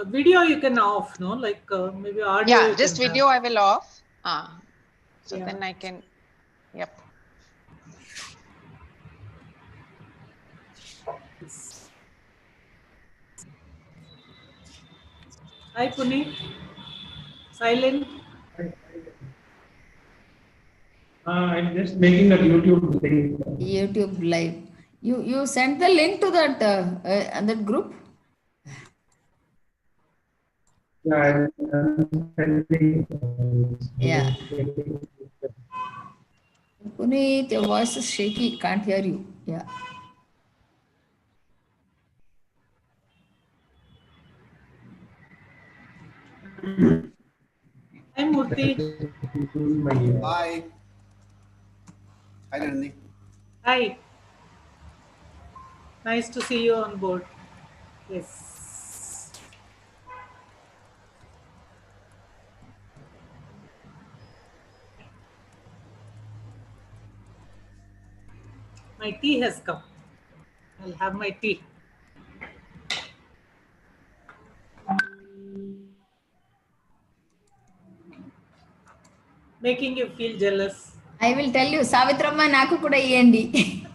video you can off, no? Like maybe audio. Yeah, you just can video have. I will off. So Yeah. then I can, yep. Hi, Puneet. Silent. I'm just making a YouTube thing. YouTube live. You sent the link to that group? Yeah, I'm sending. Yeah. Puneet, your voice is shaky. Can't hear you. Yeah. Hi, Murthy. Hi. Hi, Nandini. Hi. Nice to see you on board. Yes. My tea has come. I'll have my tea. Making you feel jealous. I will tell you, Savitramma naku kuda iyandi.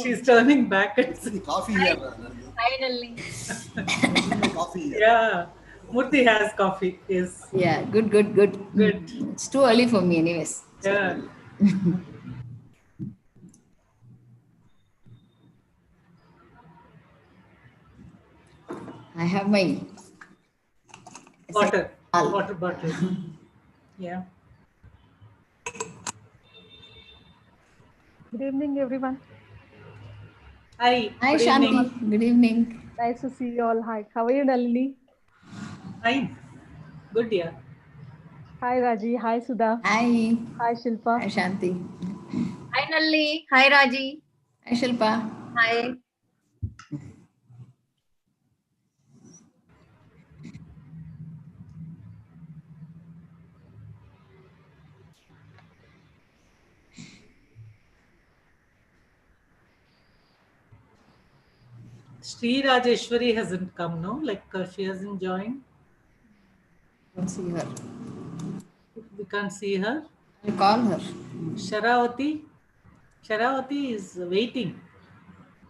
She's turning back at Coffee here, Nandini. Finally. Coffee here. Yeah. Murthy has coffee. Yes. Yeah, good. Good. It's too early for me anyways. Yeah. I have my Water Al. bottle. Yeah. Good evening, everyone. Hi. Hi, Good Shanti. evening. Good evening. Nice to see you all. Hi. How are you, Nalini? Fine. Good, yeah. Hi, Raji. Hi, Sudha. Hi. Hi, Shilpa. Hi, Shanti. Hi, Nalli. Hi, Raji. Hi, Shilpa. Hi. Sri Rajeshwari hasn't come, no? Like she hasn't joined. Don't see her. We can't see her. I'll call her. Sharavati is waiting.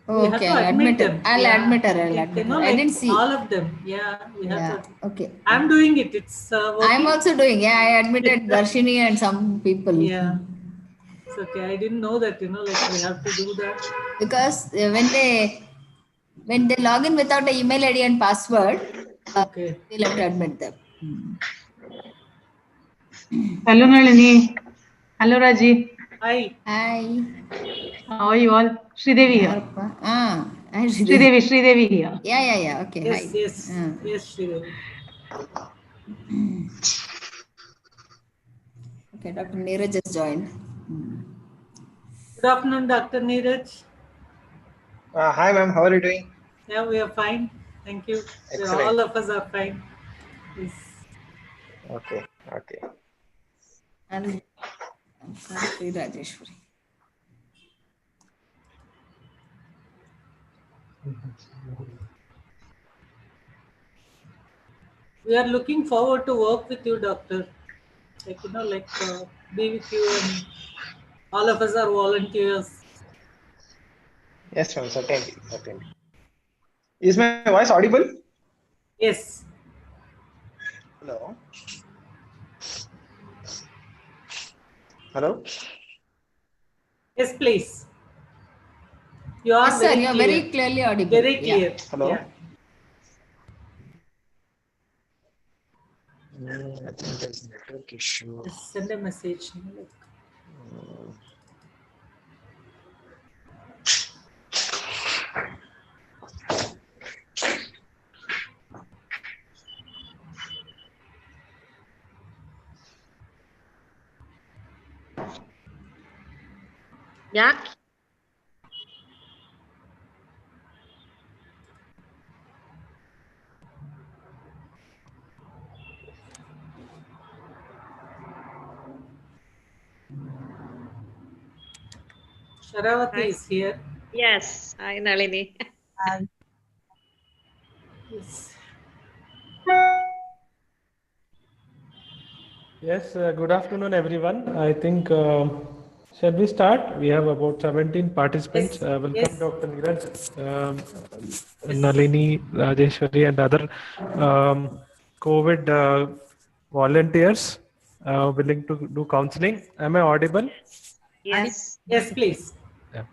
We have Okay, to I'll admit admit her. them. I'll admit her. I'll Like, admit you know, her. I like didn't see. all of them. Yeah, we have Yeah. to. Okay. I'm doing it. It's working. I'm also doing. Yeah, I admitted Darshini and some people. Yeah. It's okay. I didn't know that, like we have to do that. Because when they log in without an email ID and password, Okay. we'll have to admit them. Hello, Nalini. Hello, Raji. Hi. Hi. How are you all? Sridevi here. Hi, Sridevi. Sridevi here. Yeah. Okay. Yes, Hi. yes. Yes, Sridevi. Okay, Dr. Neeraj just joined. Good afternoon, Dr. Neeraj. Hi, ma'am. How are you doing? Yeah, we are fine. Thank you. Excellent. All of us are fine. Yes. Okay. And Sri Rajeshwari. We are looking forward to work with you, doctor. Like, be with you, and all of us are volunteers. Yes, ma'am. Certainly. Is my voice audible? Yes. Hello. Hello. Yes, please. You are Yes, sir. very You are clear. very clearly audible. Very clear. Yeah. Hello. Yeah. I think there's network issue. Just send a message. Yeah. Sharavati Hi. is here. Yes. Hi, Nalini. Yes. Yes, good afternoon, everyone. I think, shall we start? We have about 17 participants. Yes. Welcome, Yes. Dr. Neeraj, Nalini, Rajeshwari, and other COVID volunteers willing to do counseling. Am I audible? Yes. Yes, please. Yeah.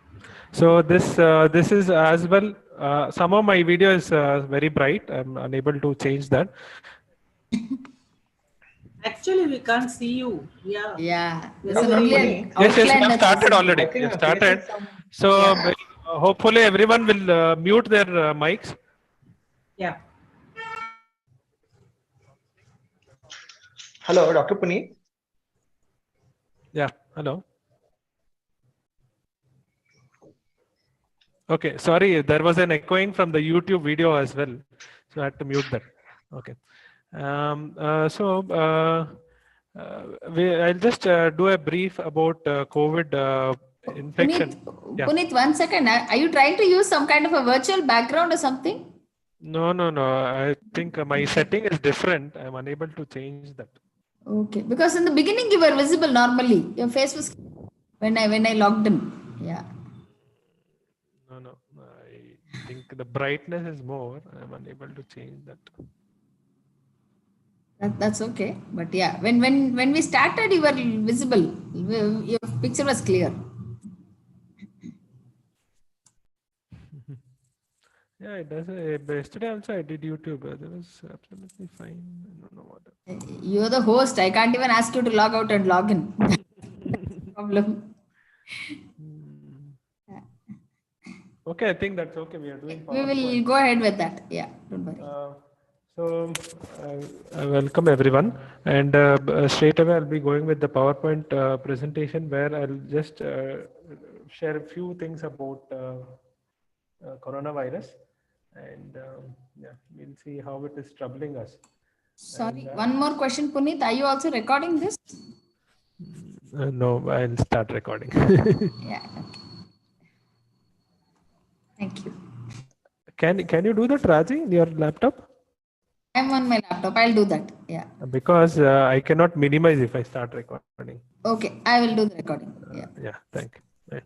So this is as well. Some of my video is very bright. I'm unable to change that. Actually, we can't see you. Yeah. Yeah, You're there's only very. an Yes, yes, we outline have that's started visible. already. I think We have I'm started. facing some. So Yeah. hopefully everyone will mute their mics. Yeah. Hello, Dr. Puneet. Yeah. Hello. Okay. Sorry, there was an echoing from the YouTube video as well, so I had to mute that. Okay. So I'll just do a brief about COVID Puneet, infection. Yeah. Puneet, 1 second. Are you trying to use some kind of a virtual background or something? No, no, no. I think my setting is different. I'm unable to change that. Okay, because in the beginning you were visible normally. Your face was when I logged in. Yeah, No, no. I think the brightness is more. I'm unable to change that. that's okay. But yeah, when we started, you were visible. Your picture was clear. Yeah, it does. Yesterday also I did YouTube. That was absolutely fine. I don't know what. You're the host. I can't even ask you to log out and log in. Problem. Okay, I think that's okay. We are doing We will PowerPoint. go ahead with that. Yeah, don't worry. So, I welcome everyone, and straight away I'll be going with the PowerPoint presentation where I'll just share a few things about coronavirus, and yeah, we'll see how it is troubling us. Sorry, And, one more question, Puneet. Are you also recording this? no, I'll start recording. Yeah. Okay. Thank you. Can you do that, Raji, in your laptop? I'm on my laptop. I'll do that. Yeah. Because I cannot minimize if I start recording. Okay, I will do the recording. Yeah. Yeah, thank you. Bye.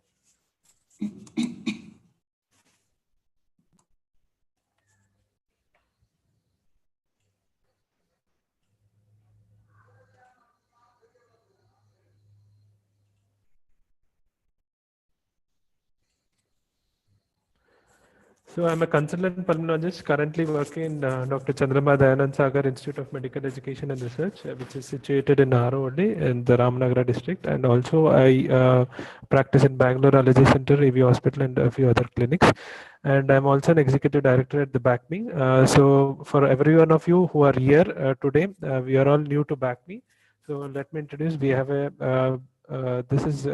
So I'm a consultant pulmonologist currently working in Dr. Chandrama Dayanand Sagar Institute of Medical Education and Research, which is situated in Arovadi in the Ramanagara district. And also I practice in Bangalore Allergy Center, AV Hospital, and a few other clinics. And I'm also an executive director at the Bacme. So for every one of you who are here today, we are all new to Bacme. So let me introduce, we have this is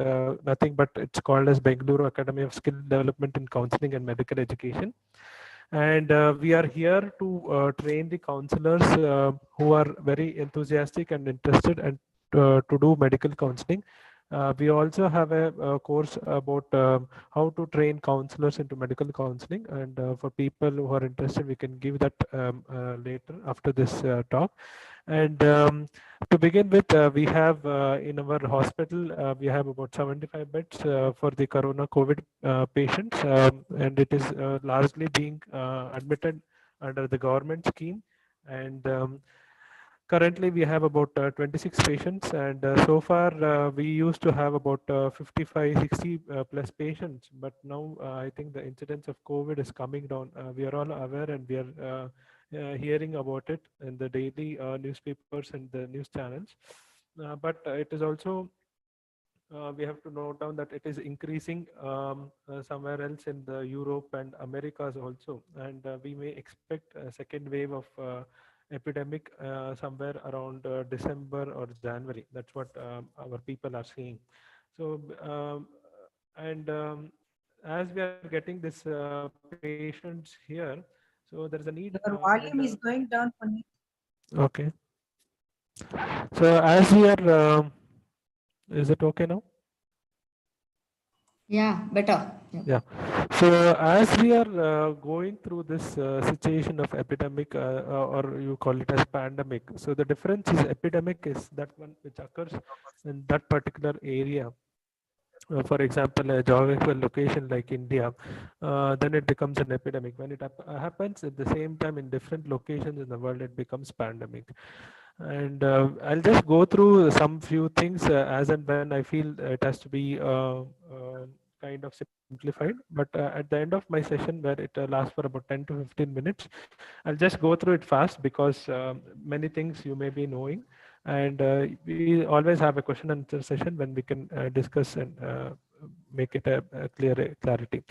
nothing but it's called as Bengaluru Academy of Skill Development in Counseling and Medical Education. And we are here to train the counselors who are very enthusiastic and interested and to do medical counseling. We also have a course about how to train counselors into medical counseling, and for people who are interested, we can give that later after this talk. And to begin with, we have in our hospital, we have about 75 beds for the Corona COVID patients, and it is largely being admitted under the government scheme. And currently we have about 26 patients, and so far we used to have about 55, 60 plus patients, but now I think the incidence of COVID is coming down. We are all aware, and we are hearing about it in the daily newspapers and the news channels. But it is also we have to note down that it is increasing somewhere else in the Europe and Americas also, and we may expect a second wave of epidemic somewhere around December or January. That's what our people are seeing. So and as we are getting this patients here, so there is a need. Your volume is going down, Puneet. Okay. So as we are, is it okay now? Yeah, better. Yeah. Yeah. So as we are going through this situation of epidemic, or you call it as pandemic. So the difference is epidemic is that one which occurs in that particular area. For example, a geographical location like India, then it becomes an epidemic. When it happens at the same time in different locations in the world, it becomes pandemic. And I'll just go through some few things as and when I feel it has to be kind of simplified. But at the end of my session, where it lasts for about 10 to 15 minutes, I'll just go through it fast because many things you may be knowing. And we always have a question and answer session when we can discuss and make it a clear clarity.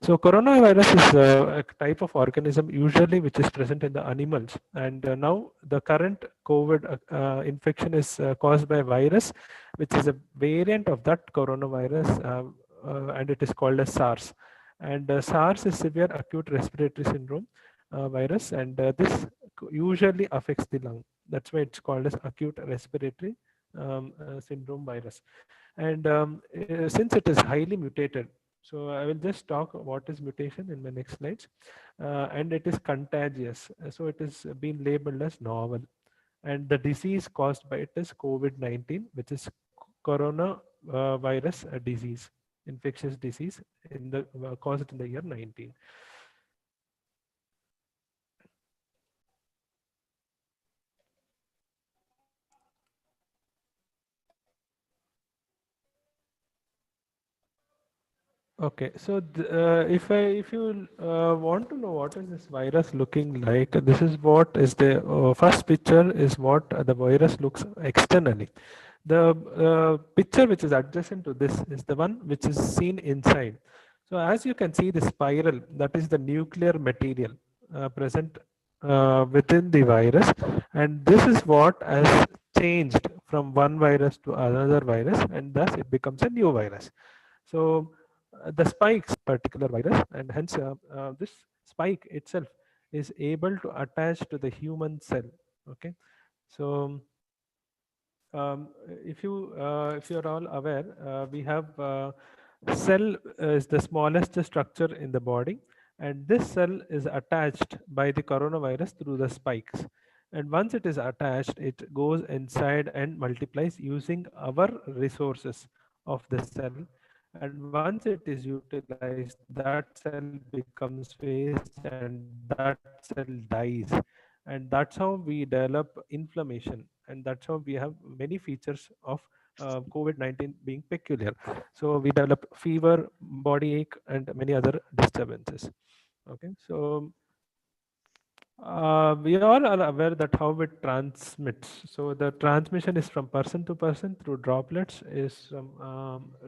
So coronavirus is a type of organism usually which is present in the animals, and now the current COVID infection is caused by a virus, which is a variant of that coronavirus, and it is called as SARS. And SARS is severe acute respiratory syndrome virus, and this usually affects the lung. That's why it's called as acute respiratory syndrome virus. And since it is highly mutated, so I will just talk what is mutation in my next slides. And it is contagious. So it is being labeled as novel. And the disease caused by it is COVID-19, which is corona virus disease, infectious disease in the caused in the year 19. Okay, so if you want to know what is this virus looking like, this is what is the first picture is what the virus looks externally. The picture which is adjacent to this is the one which is seen inside. So as you can see, the spiral, that is the nuclear material present within the virus, and this is what has changed from one virus to another virus, and thus it becomes a new virus. So the spikes particular virus, and hence this spike itself is able to attach to the human cell. Okay, so if you're all aware, we have cell is the smallest structure in the body, and this cell is attached by the coronavirus through the spikes. And once it is attached, it goes inside and multiplies using our resources of the cell. And once it is utilized, that cell becomes waste and that cell dies. And that's how we develop inflammation. And that's how we have many features of COVID-19 being peculiar. So we develop fever, body ache, and many other disturbances. Okay, so we all are aware that how it transmits. So the transmission is from person to person through droplets, is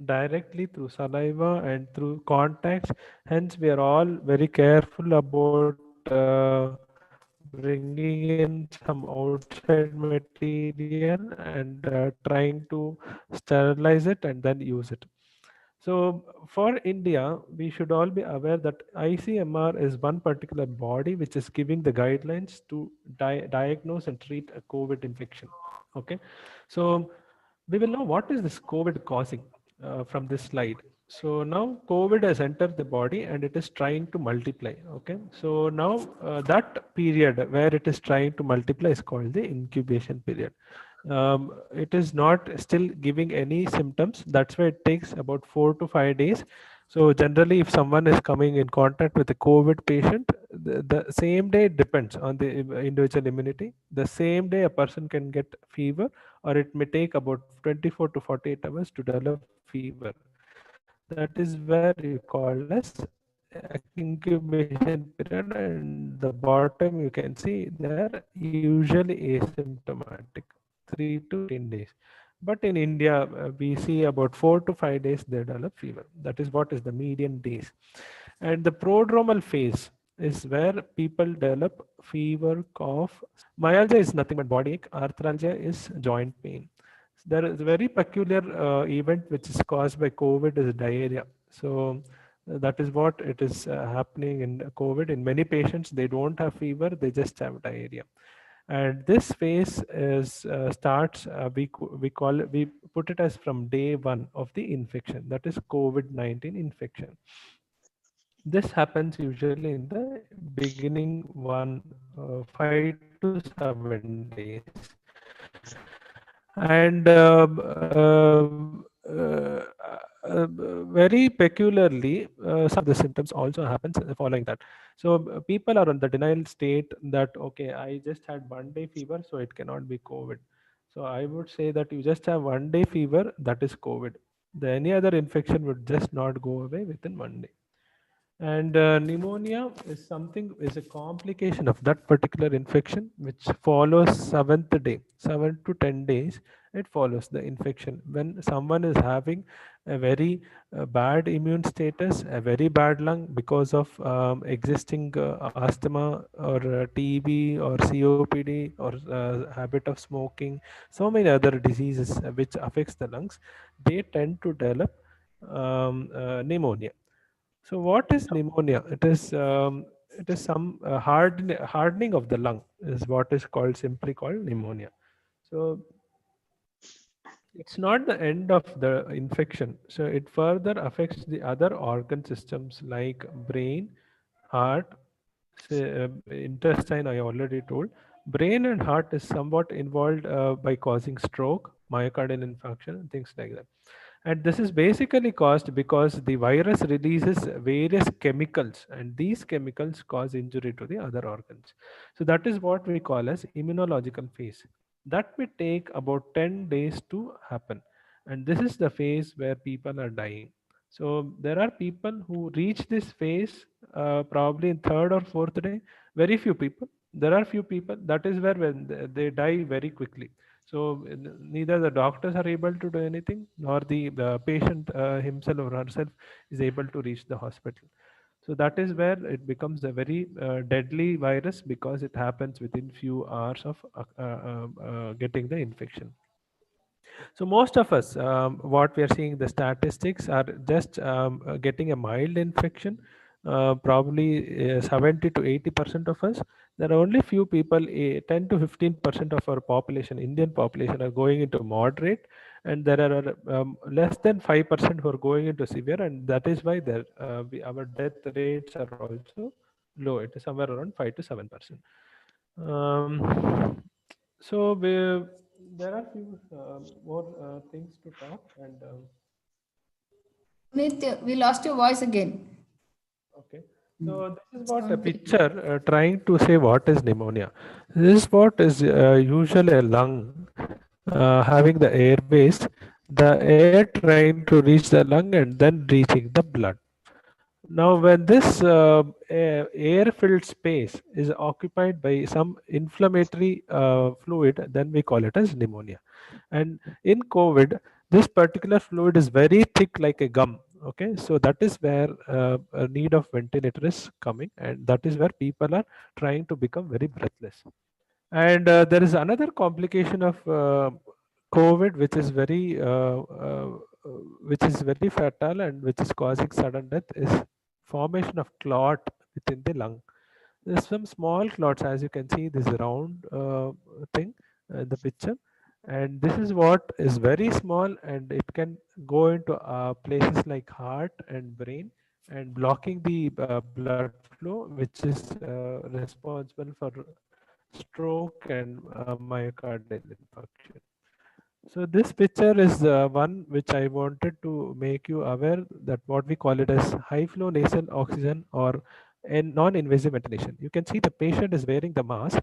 directly through saliva and through contacts. Hence, we are all very careful about bringing in some outside material and trying to sterilize it and then use it. So for India, we should all be aware that ICMR is one particular body which is giving the guidelines to diagnose and treat a COVID infection. Okay, so we will know what is this COVID causing from this slide. So now COVID has entered the body and it is trying to multiply. Okay, so now that period where it is trying to multiply is called the incubation period. It is not still giving any symptoms. That's why it takes about 4 to 5 days. So generally, if someone is coming in contact with a COVID patient, the same day, it depends on the individual immunity. The same day a person can get fever, or it may take about 24 to 48 hours to develop fever. That is where you call as incubation period, and the bottom you can see they're usually asymptomatic, 3 to 14 days. But in India, we see about 4 to 5 days they develop fever. That is what is the median days. And the prodromal phase is where people develop fever, cough. Myalgia is nothing but body ache. Arthralgia is joint pain. There is a very peculiar event which is caused by COVID is diarrhea. So that is what it is happening in COVID. In many patients, they don't have fever, they just have diarrhea. And this phase is starts we put it as from day one of the infection, that is COVID-19 infection. This happens usually in the beginning 5 to 7 days. And very peculiarly, some of the symptoms also happens following that. So people are on the denial state that, okay, I just had 1 day fever, so it cannot be COVID. So I would say that you just have 1 day fever, that is COVID. Any other infection would just not go away within 1 day. And pneumonia is a complication of that particular infection, which follows 7th day, 7 to 10 days. It follows the infection when someone is having a very bad immune status, a very bad lung because of existing asthma or TB or COPD or habit of smoking, so many other diseases which affects the lungs. They tend to develop pneumonia. So what is pneumonia? It is some hardening of the lung is what is called, simply called pneumonia. So it's not the end of the infection. So it further affects the other organ systems like brain, heart, intestine. I already told. Brain and heart is somewhat involved by causing stroke, myocardial infarction, and things like that. And this is basically caused because the virus releases various chemicals, and these chemicals cause injury to the other organs. So that is what we call as immunological phase. That may take about 10 days to happen. And this is the phase where people are dying. So there are people who reach this phase probably in third or fourth day. Very few people. There are few people. That is where when they die very quickly. So neither the doctors are able to do anything, nor the patient himself or herself is able to reach the hospital. So that is where it becomes a very deadly virus, because it happens within few hours of getting the infection. So most of us, what we are seeing, the statistics are just getting a mild infection. Probably 70 to 80% of us. There are only few people, 10 to 15% of our population, Indian population, are going into moderate, and there are less than 5% who are going into severe, and that is why our death rates are also low. It is somewhere around 5 to 7%. Um, so there are few more things to talk, and We lost your voice again. okay. So this is what a picture trying to say what is pneumonia. This is what is usually a lung having the airways, the air trying to reach the lung and then reaching the blood. Now, when this air-filled space is occupied by some inflammatory fluid, then we call it as pneumonia. And in COVID, this particular fluid is very thick like a gum. Okay, so that is where a need of ventilator is coming, and that is where people are trying to become very breathless. And there is another complication of COVID, which is very fatal and which is causing sudden death, is formation of clot within the lung. There's some small clots, as you can see, this round thing in the picture, and this is what is very small, and it can go into places like heart and brain and blocking the blood flow, which is responsible for stroke and myocardial infarction. So this picture is one which I wanted to make you aware that what we call it as high flow nasal oxygen or non-invasive ventilation. You can see the patient is wearing the mask,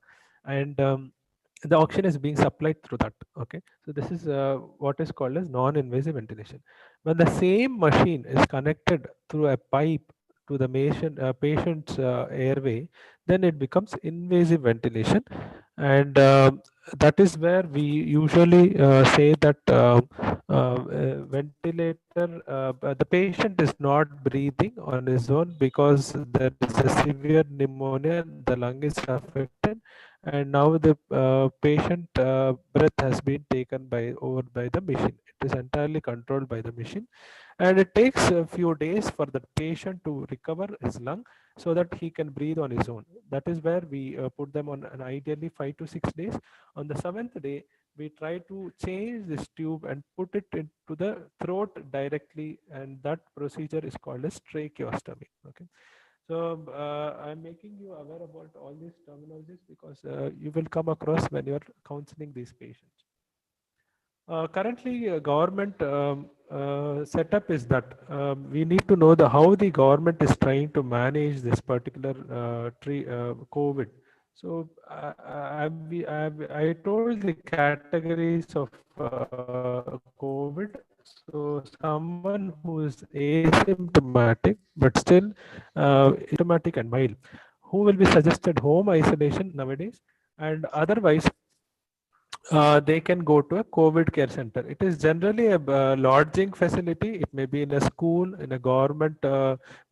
and the oxygen is being supplied through that. Okay, so this is what is called as non-invasive ventilation. When the same machine is connected through a pipe to the patient's airway, then it becomes invasive ventilation, and that is where we usually say that the patient is not breathing on his own because there is a severe pneumonia, the lung is affected, and now the patient breath has been taken over by the machine. It is entirely controlled by the machine, and it takes a few days for the patient to recover his lung, so that he can breathe on his own. That is where we put them on an ideally 5 to 6 days. On the seventh day, we try to change this tube and put it into the throat directly, and that procedure is called as tracheostomy. Okay. So I'm making you aware about all these terminologies because you will come across when you're counseling these patients. Currently, government setup is that we need to know how the government is trying to manage this particular COVID. So I told the categories of COVID. So someone who is asymptomatic but still symptomatic and mild, who will be suggested home isolation nowadays, and otherwise they can go to a COVID care center. It is generally a lodging facility. It may be in a school, in a government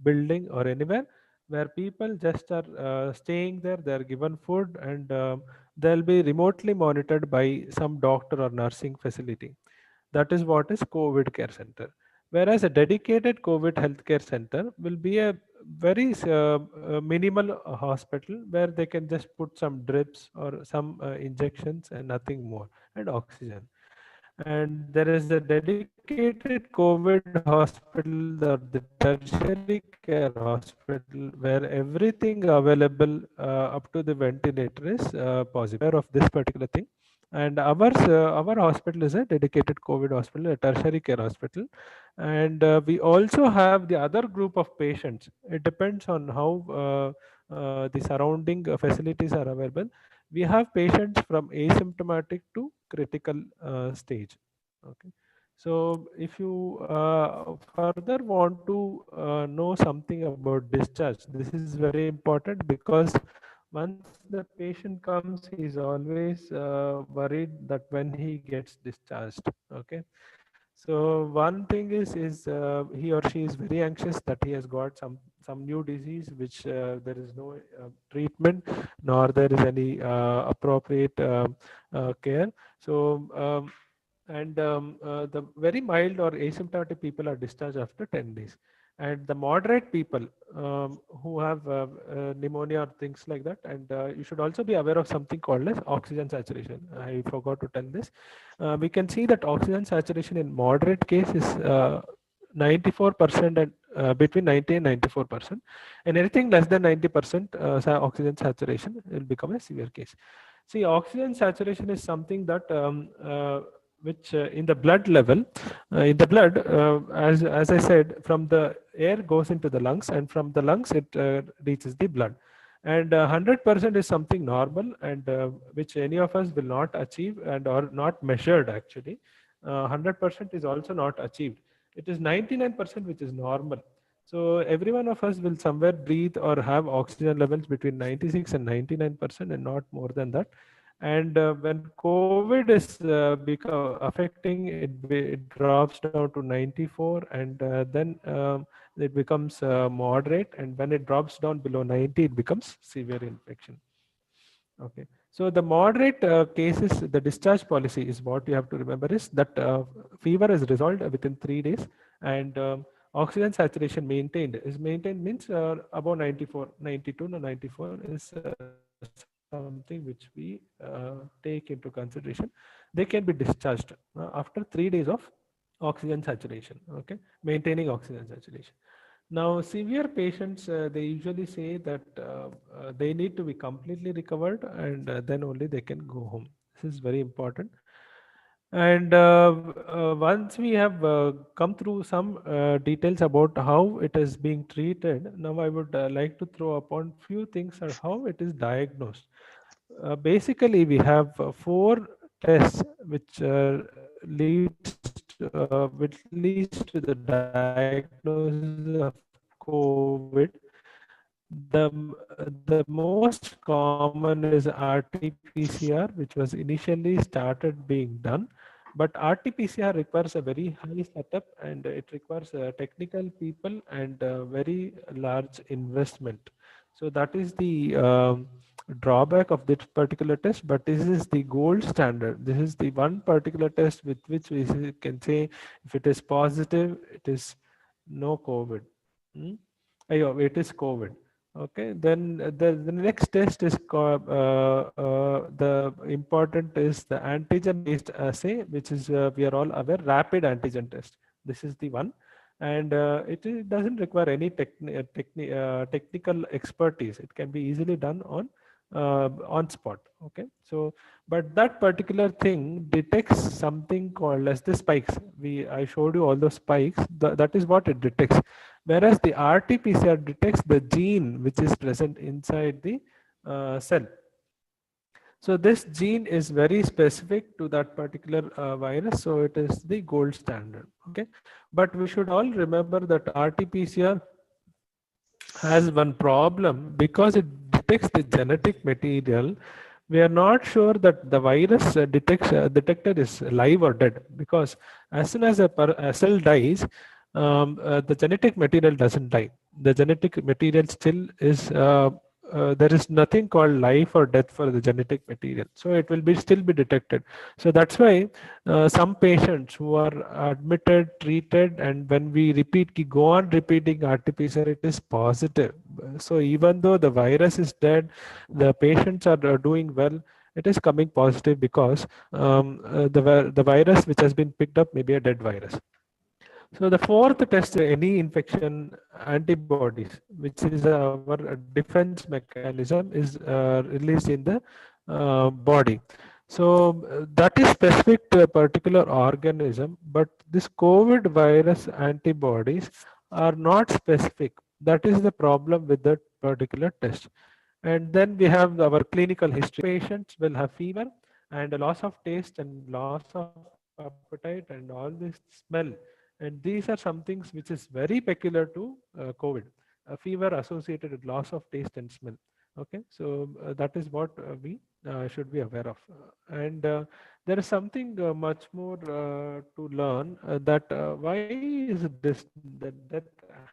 building, or anywhere where people just are staying there. They are given food, and they'll be remotely monitored by some doctor or nursing facility. That is what is COVID care center. Whereas a dedicated COVID healthcare center will be a very minimal hospital where they can just put some drips or some injections and nothing more, and oxygen. And there is a dedicated COVID hospital, or the tertiary care hospital, where everything available up to the ventilator is possible. Aware of this particular thing. And our hospital is a dedicated COVID hospital, a tertiary care hospital. And we also have the other group of patients. It depends on how the surrounding facilities are available. We have patients from asymptomatic to critical stage. Okay. So if you further want to know something about discharge, this is very important, because once the patient comes, he is always worried that when he gets discharged. Okay. So one thing is he or she is very anxious that he has got some new disease which there is no treatment, nor there is any appropriate care. So the very mild or asymptomatic people are discharged after 10 days. And the moderate people who have pneumonia or things like that, and you should also be aware of something called as oxygen saturation. I forgot to tell this. We can see that oxygen saturation in moderate case is 94%, and between 90 and 94%. And anything less than 90% oxygen saturation will become a severe case. See, oxygen saturation is something that which in the blood level, in the blood, as I said, from the air goes into the lungs, and from the lungs it reaches the blood. And 100% is something normal, and which any of us will not achieve, and or not measured actually. 100% is also not achieved. It is 99% which is normal. So every one of us will somewhere breathe or have oxygen levels between 96 and 99%, and not more than that. And when COVID is affecting, it drops down to 94, and then it becomes moderate. And when it drops down below 90, it becomes severe infection. Okay. So the moderate cases, the discharge policy is what you have to remember is that fever is resolved within 3 days, and oxygen saturation maintained means above 94, 92 to 94 is something which we take into consideration. They can be discharged after 3 days of oxygen saturation. Okay, maintaining oxygen saturation. Now, severe patients, they usually say that they need to be completely recovered, and then only they can go home. This is very important. And once we have come through some details about how it is being treated, now I would like to throw upon few things on how it is diagnosed. Basically, we have 4 tests which leads to the diagnosis of COVID. The most common is RT-PCR, which was initially started being done. But RT-PCR requires a very high setup, and it requires technical people and very large investment. So that is the drawback of this particular test, but this is the gold standard. This is the one particular test with which we can say if it is positive, it is no COVID. It is COVID. Okay, then the next test is called the important is the antigen based assay, which is we are all aware rapid antigen test. This is the one, and doesn't require any technical expertise. It can be easily done on spot. Okay, so but that particular thing detects something called as the spikes. I showed you all those spikes. That is what it detects, whereas the RT-PCR detects the gene which is present inside the cell. So this gene is very specific to that particular virus, so it is the gold standard. Okay, but we should all remember that RT-PCR has one problem because it detects the genetic material. We are not sure that the virus detector is live or dead, because as soon as a cell dies, the genetic material doesn't die. The genetic material still is there is nothing called life or death for the genetic material, so it will be still be detected. So that's why some patients who are admitted, treated, and when we repeat, go on repeating RT-PCR, it is positive. So even though the virus is dead, the patients are doing well, it is coming positive because the virus which has been picked up may be a dead virus. So the fourth test, any infection antibodies, which is our defense mechanism, is released in the body. So that is specific to a particular organism, but this COVID virus antibodies are not specific. That is the problem with that particular test. And then we have our clinical history. Patients will have fever and a loss of taste and loss of appetite and all this smell. And these are some things which is very peculiar to COVID. A fever associated with loss of taste and smell. Okay, so that is what we should be aware of. And there is something much more to learn, that why is this the death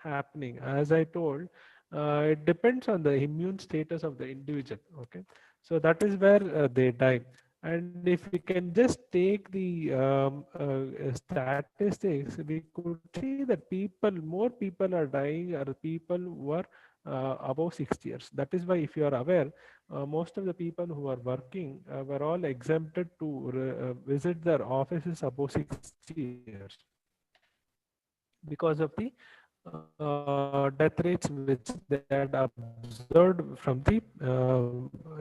happening? As I told, it depends on the immune status of the individual. Okay, so that is where they die. And if we can just take the statistics, we could see that more people are dying are people who are above 60 years. That is why, if you are aware, most of the people who are working were all exempted to visit their offices above 60 years because of the death rates which they had observed from the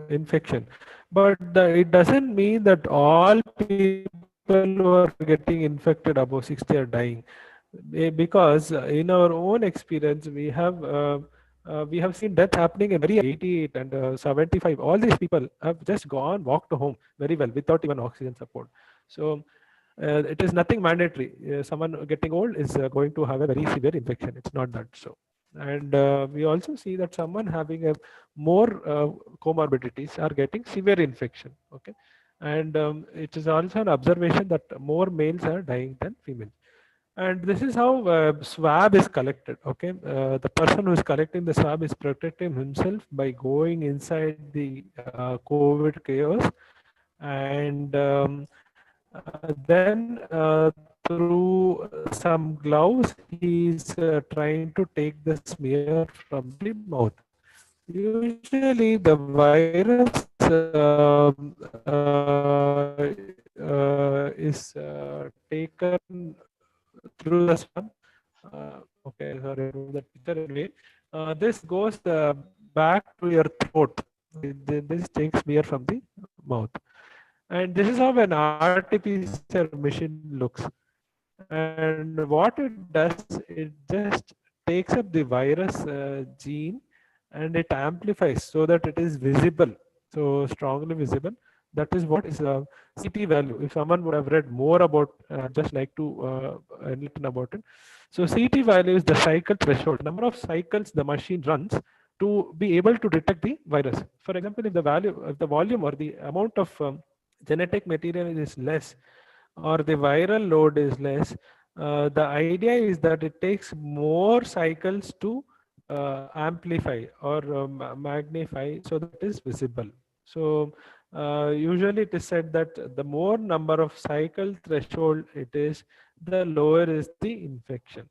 infection. But it doesn't mean that all people who are getting infected above 60 are dying. Because in our own experience, we have seen death happening in very young age, 88 and 75. All these people have just gone, walked home very well without even oxygen support. So it is nothing mandatory. Someone getting old is going to have a very severe infection. It's not that so. And we also see that someone having a more comorbidities are getting severe infection. Okay, and it is also an observation that more males are dying than females. And this is how swab is collected. Okay, the person who is collecting the swab is protecting himself by going inside the COVID chaos, and then through some gloves he is trying to take the smear from the mouth. Usually the virus is taken through the swab. Okay, sorry, I remove that picture. Anyway, this goes back to your throat. This takes smear from the mouth. And this is how an RT-PCR machine looks. And what it does, it just takes up the virus gene and it amplifies so that it is visible, so strongly visible. That is what is CT value. If someone would have read more about, just like to enlighten about it. So CT value is the cycle threshold, number of cycles the machine runs to be able to detect the virus. For example, if the volume or the amount of genetic material is less, or the viral load is less, the idea is that it takes more cycles to amplify or magnify so that it is visible. So usually it is said that the more number of cycle threshold it is, the lower is the infection.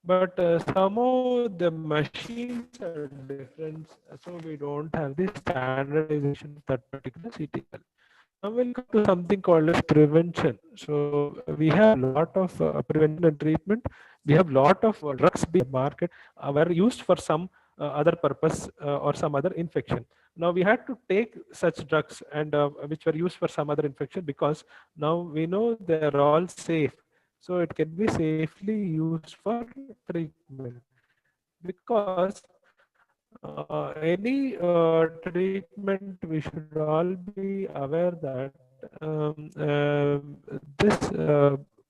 but somehow the machines are different, so we don't have the standardization of that particular CT scan. Now we'll come to something called as prevention. So we have lot of prevention and treatment. We have lot of drugs being market were used for some other purpose or some other infection. Now we had to take such drugs and which were used for some other infection, because now we know they are all safe. So it can be safely used for treatment, because any treatment, we should all be aware that this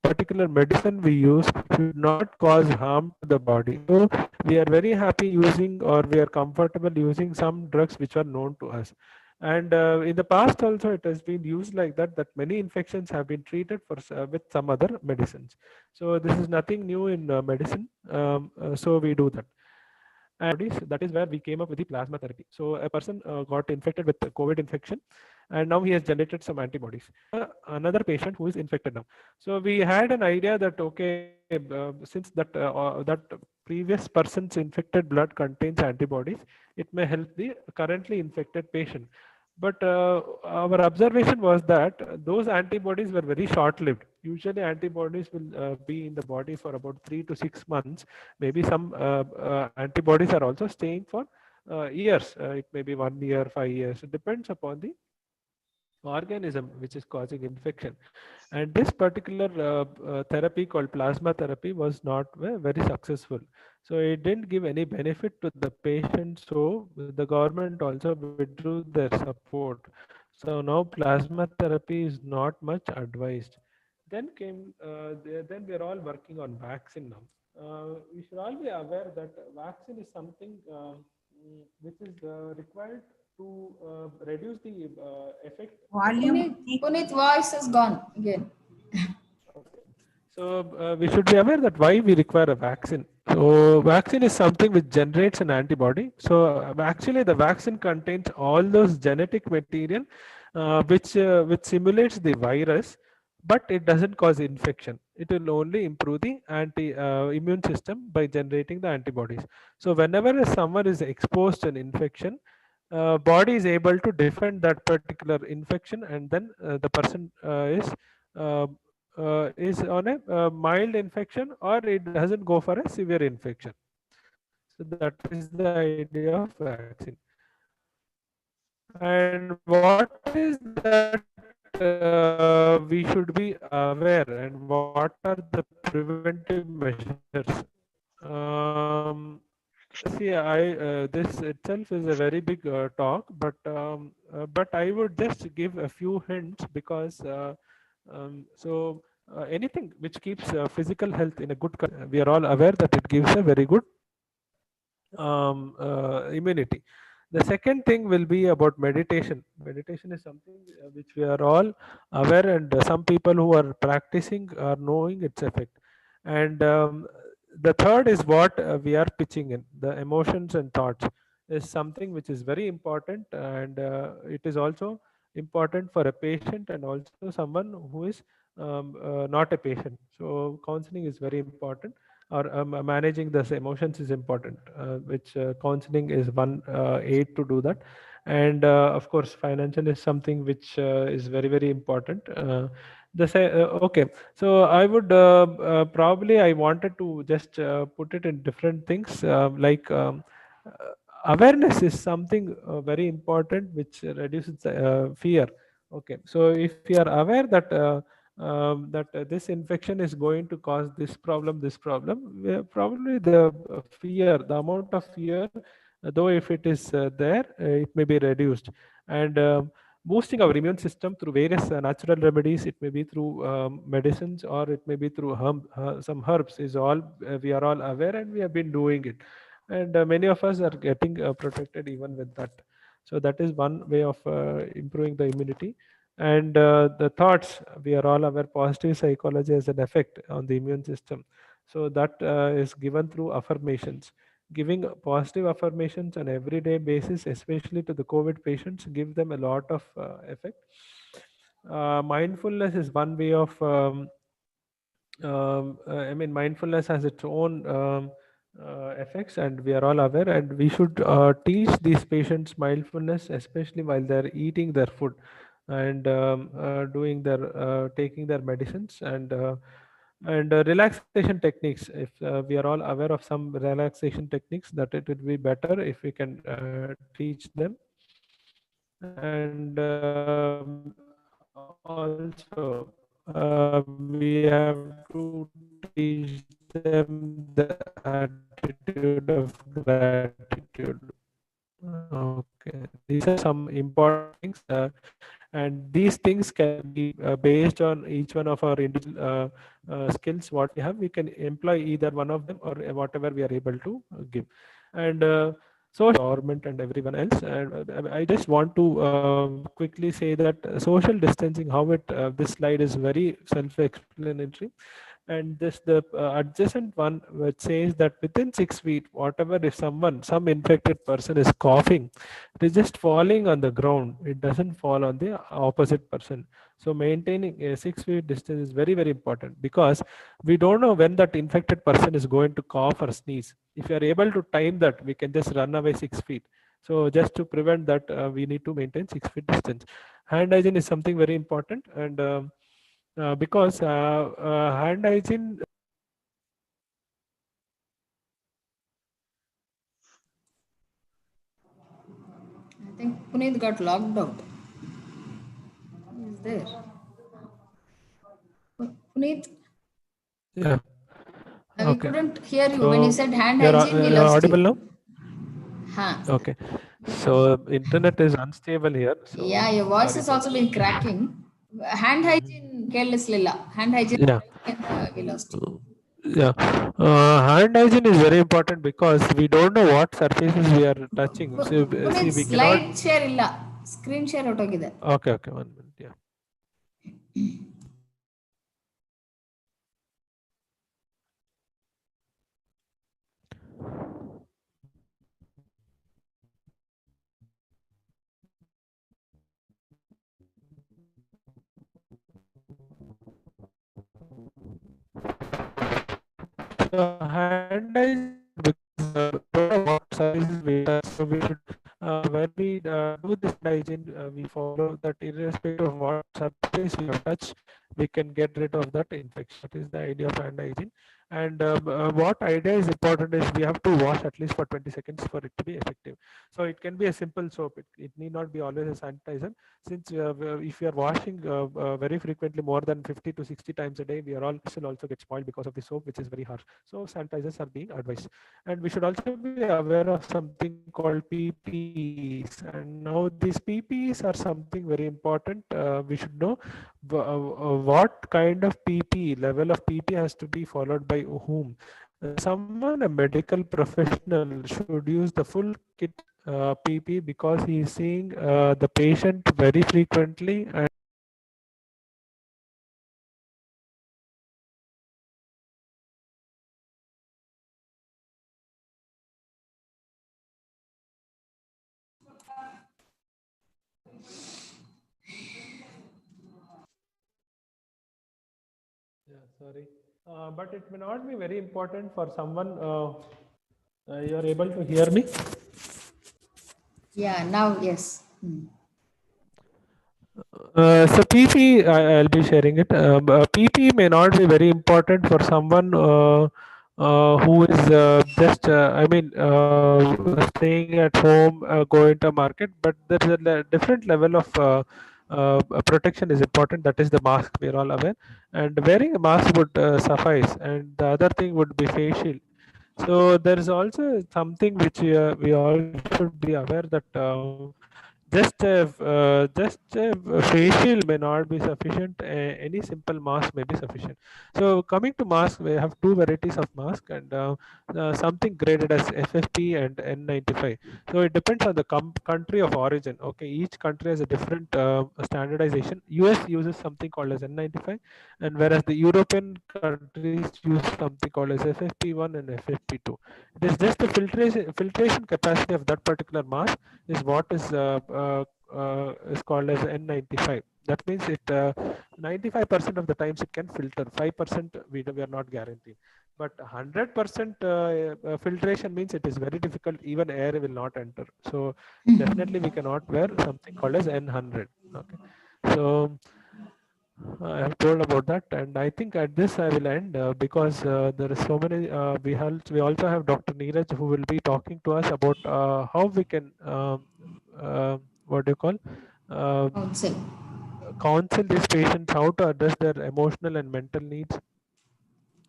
particular medicine we use should not cause harm to the body. So we are very happy using, or we are comfortable using some drugs which are known to us. And in the past also it has been used like that, that many infections have been treated for with some other medicines. So this is nothing new in medicine. So we do that. And that is where we came up with the plasma therapy. So a person got infected with the COVID infection, and now he has generated some antibodies. Another patient who is infected now. So we had an idea that okay, since that previous person's infected blood contains antibodies, it may help the currently infected patient. But our observation was that those antibodies were very short-lived. Usually, antibodies will be in the body for about 3 to 6 months. Maybe some antibodies are also staying for years. It may be 1 year, 5 years. It depends upon the organism which is causing infection. And this particular therapy called plasma therapy was not very successful. So it didn't give any benefit to the patient. So the government also withdrew their support. So now plasma therapy is not much advised. Then we are all working on vaccine now. We should all be aware that vaccine is something which is required to reduce the effect. Puneet, Puneet voice is gone again. Okay. So we should be aware that why we require a vaccine. So vaccine is something which generates an antibody. So actually the vaccine contains all those genetic material which simulates the virus, but it doesn't cause infection. It will only improve the anti immune system by generating the antibodies. So whenever someone is exposed to an infection, body is able to defend that particular infection, and then the person is on a mild infection, or it doesn't go for a severe infection. So that is the idea of vaccine. And what is that we should be aware, and what are the preventive measures? See, this itself is a very big talk, but I would just give a few hints, because anything which keeps physical health in a good condition, we are all aware that it gives a very good immunity. The second thing will be about meditation. Meditation is something which we are all aware, and some people who are practicing are knowing its effect. And the third is what we are pitching in, the emotions and thoughts is something which is very important, and it is also important for a patient and also someone who is not a patient. So counseling is very important, or managing the emotions is important, which counseling is one aid to do that. And of course financial is something which is very very important. Okay, so I would probably I wanted to just put it in different things, awareness is something very important, which reduces fear. Okay, so if you are aware that this infection is going to cause this problem, probably the fear, the amount of fear, though if it is there, it may be reduced. And boosting our immune system through various natural remedies, it may be through medicines, or it may be through some herbs, is all we are all aware, and we have been doing it. And many of us are getting protected even with that. So that is one way of improving the immunity. And the thoughts, we are all aware positive psychology has an effect on the immune system. So that is given through affirmations. Giving positive affirmations on everyday basis, especially to the COVID patients, give them a lot of effect. Mindfulness is one way of I mean, mindfulness has its own effects, and we are all aware. And we should teach these patients mindfulness, especially while they're eating their food and doing their taking their medicines and relaxation techniques. If we are all aware of some relaxation techniques, that it would be better if we can teach them. And also we have to teach them the attitude of gratitude. Okay, these are some important things, and these things can be based on each one of our individual skills what we have. We can employ either one of them or whatever we are able to give. And social government and everyone else. And I just want to quickly say that social distancing, how it this slide is very self-explanatory, and this the adjacent one which says that within 6 feet, whatever, if some infected person is coughing, it is just falling on the ground, it doesn't fall on the opposite person. So maintaining a 6 feet distance is very very important, because we don't know when that infected person is going to cough or sneeze. If you are able to time that, we can just run away 6 feet. So just to prevent that, we need to maintain 6 feet distance. Hand hygiene is something very important. And because hand hygiene. I think Puneet got locked out. He is there. Puneet, Yeah. we Okay. couldn't hear you. When you So said hand you're, hygiene, we you're lost audible you. now? Huh. Okay. So internet is unstable here. So Yeah, your voice sorry has for also that. been cracking. Hand hygiene, careless Lilla. Hand hygiene, Yeah. and we lost you. Yeah. Hand hygiene is very important, because we don't know what surfaces we are touching. So see, Puneet, we cannot. slide share illa. Screen share out ಆಗಿದೆ. Okay. Okay. 1 minute. Yeah. So hand hygiene, because don't know what surfaces we touch. So we should, when we do this hand hygiene, we follow that irrespective of what surface we have touched, we can get rid of that infection. That is the idea of hand hygiene. And what idea is important is we have to wash at least for 20 seconds for it to be effective. So it can be a simple soap. It need not be always a sanitizer. Since if you are washing very frequently, more than 50 to 60 times a day, we are all will also get spoiled because of the soap, which is very harsh. So sanitizers are being advised. And we should also be aware of something called PPEs. And now these PPEs are something very important. We should know what kind of PPE, level of PPE has to be followed by whom. Someone, a medical professional, should use the full kit PP, because he is seeing the patient very frequently. And yeah, sorry, but it may not be very important for someone. You are able to hear me? Yeah, now yes. So PP, I'll be sharing it. PP may not be very important for someone who is just, I mean, staying at home, going to market, but there is a different level of protection is important. That is the mask. We are all aware, and wearing a mask would suffice. And the other thing would be face shield. So there is also something which we all should be aware that just a facial may not be sufficient. Any simple mask may be sufficient. So coming to mask, we have two varieties of mask, and something graded as FFP and N95. So it depends on the country of origin. Okay, each country has a different standardization. US uses something called as N95, and whereas the European countries use something called as FFP1 and FFP2. It is just the filtration capacity of that particular mask is what is is called as N95. That means it 95% of the times it can filter. 5% we are not guaranteed. But 100% filtration means it is very difficult. Even air will not enter. So definitely we cannot wear something called as N100. Okay. So I have told about that, and I think at this I will end because there is so many. We also have Dr. Neeraj who will be talking to us about how we can what do you call Counsel. counsel these patients, how to address their emotional and mental needs,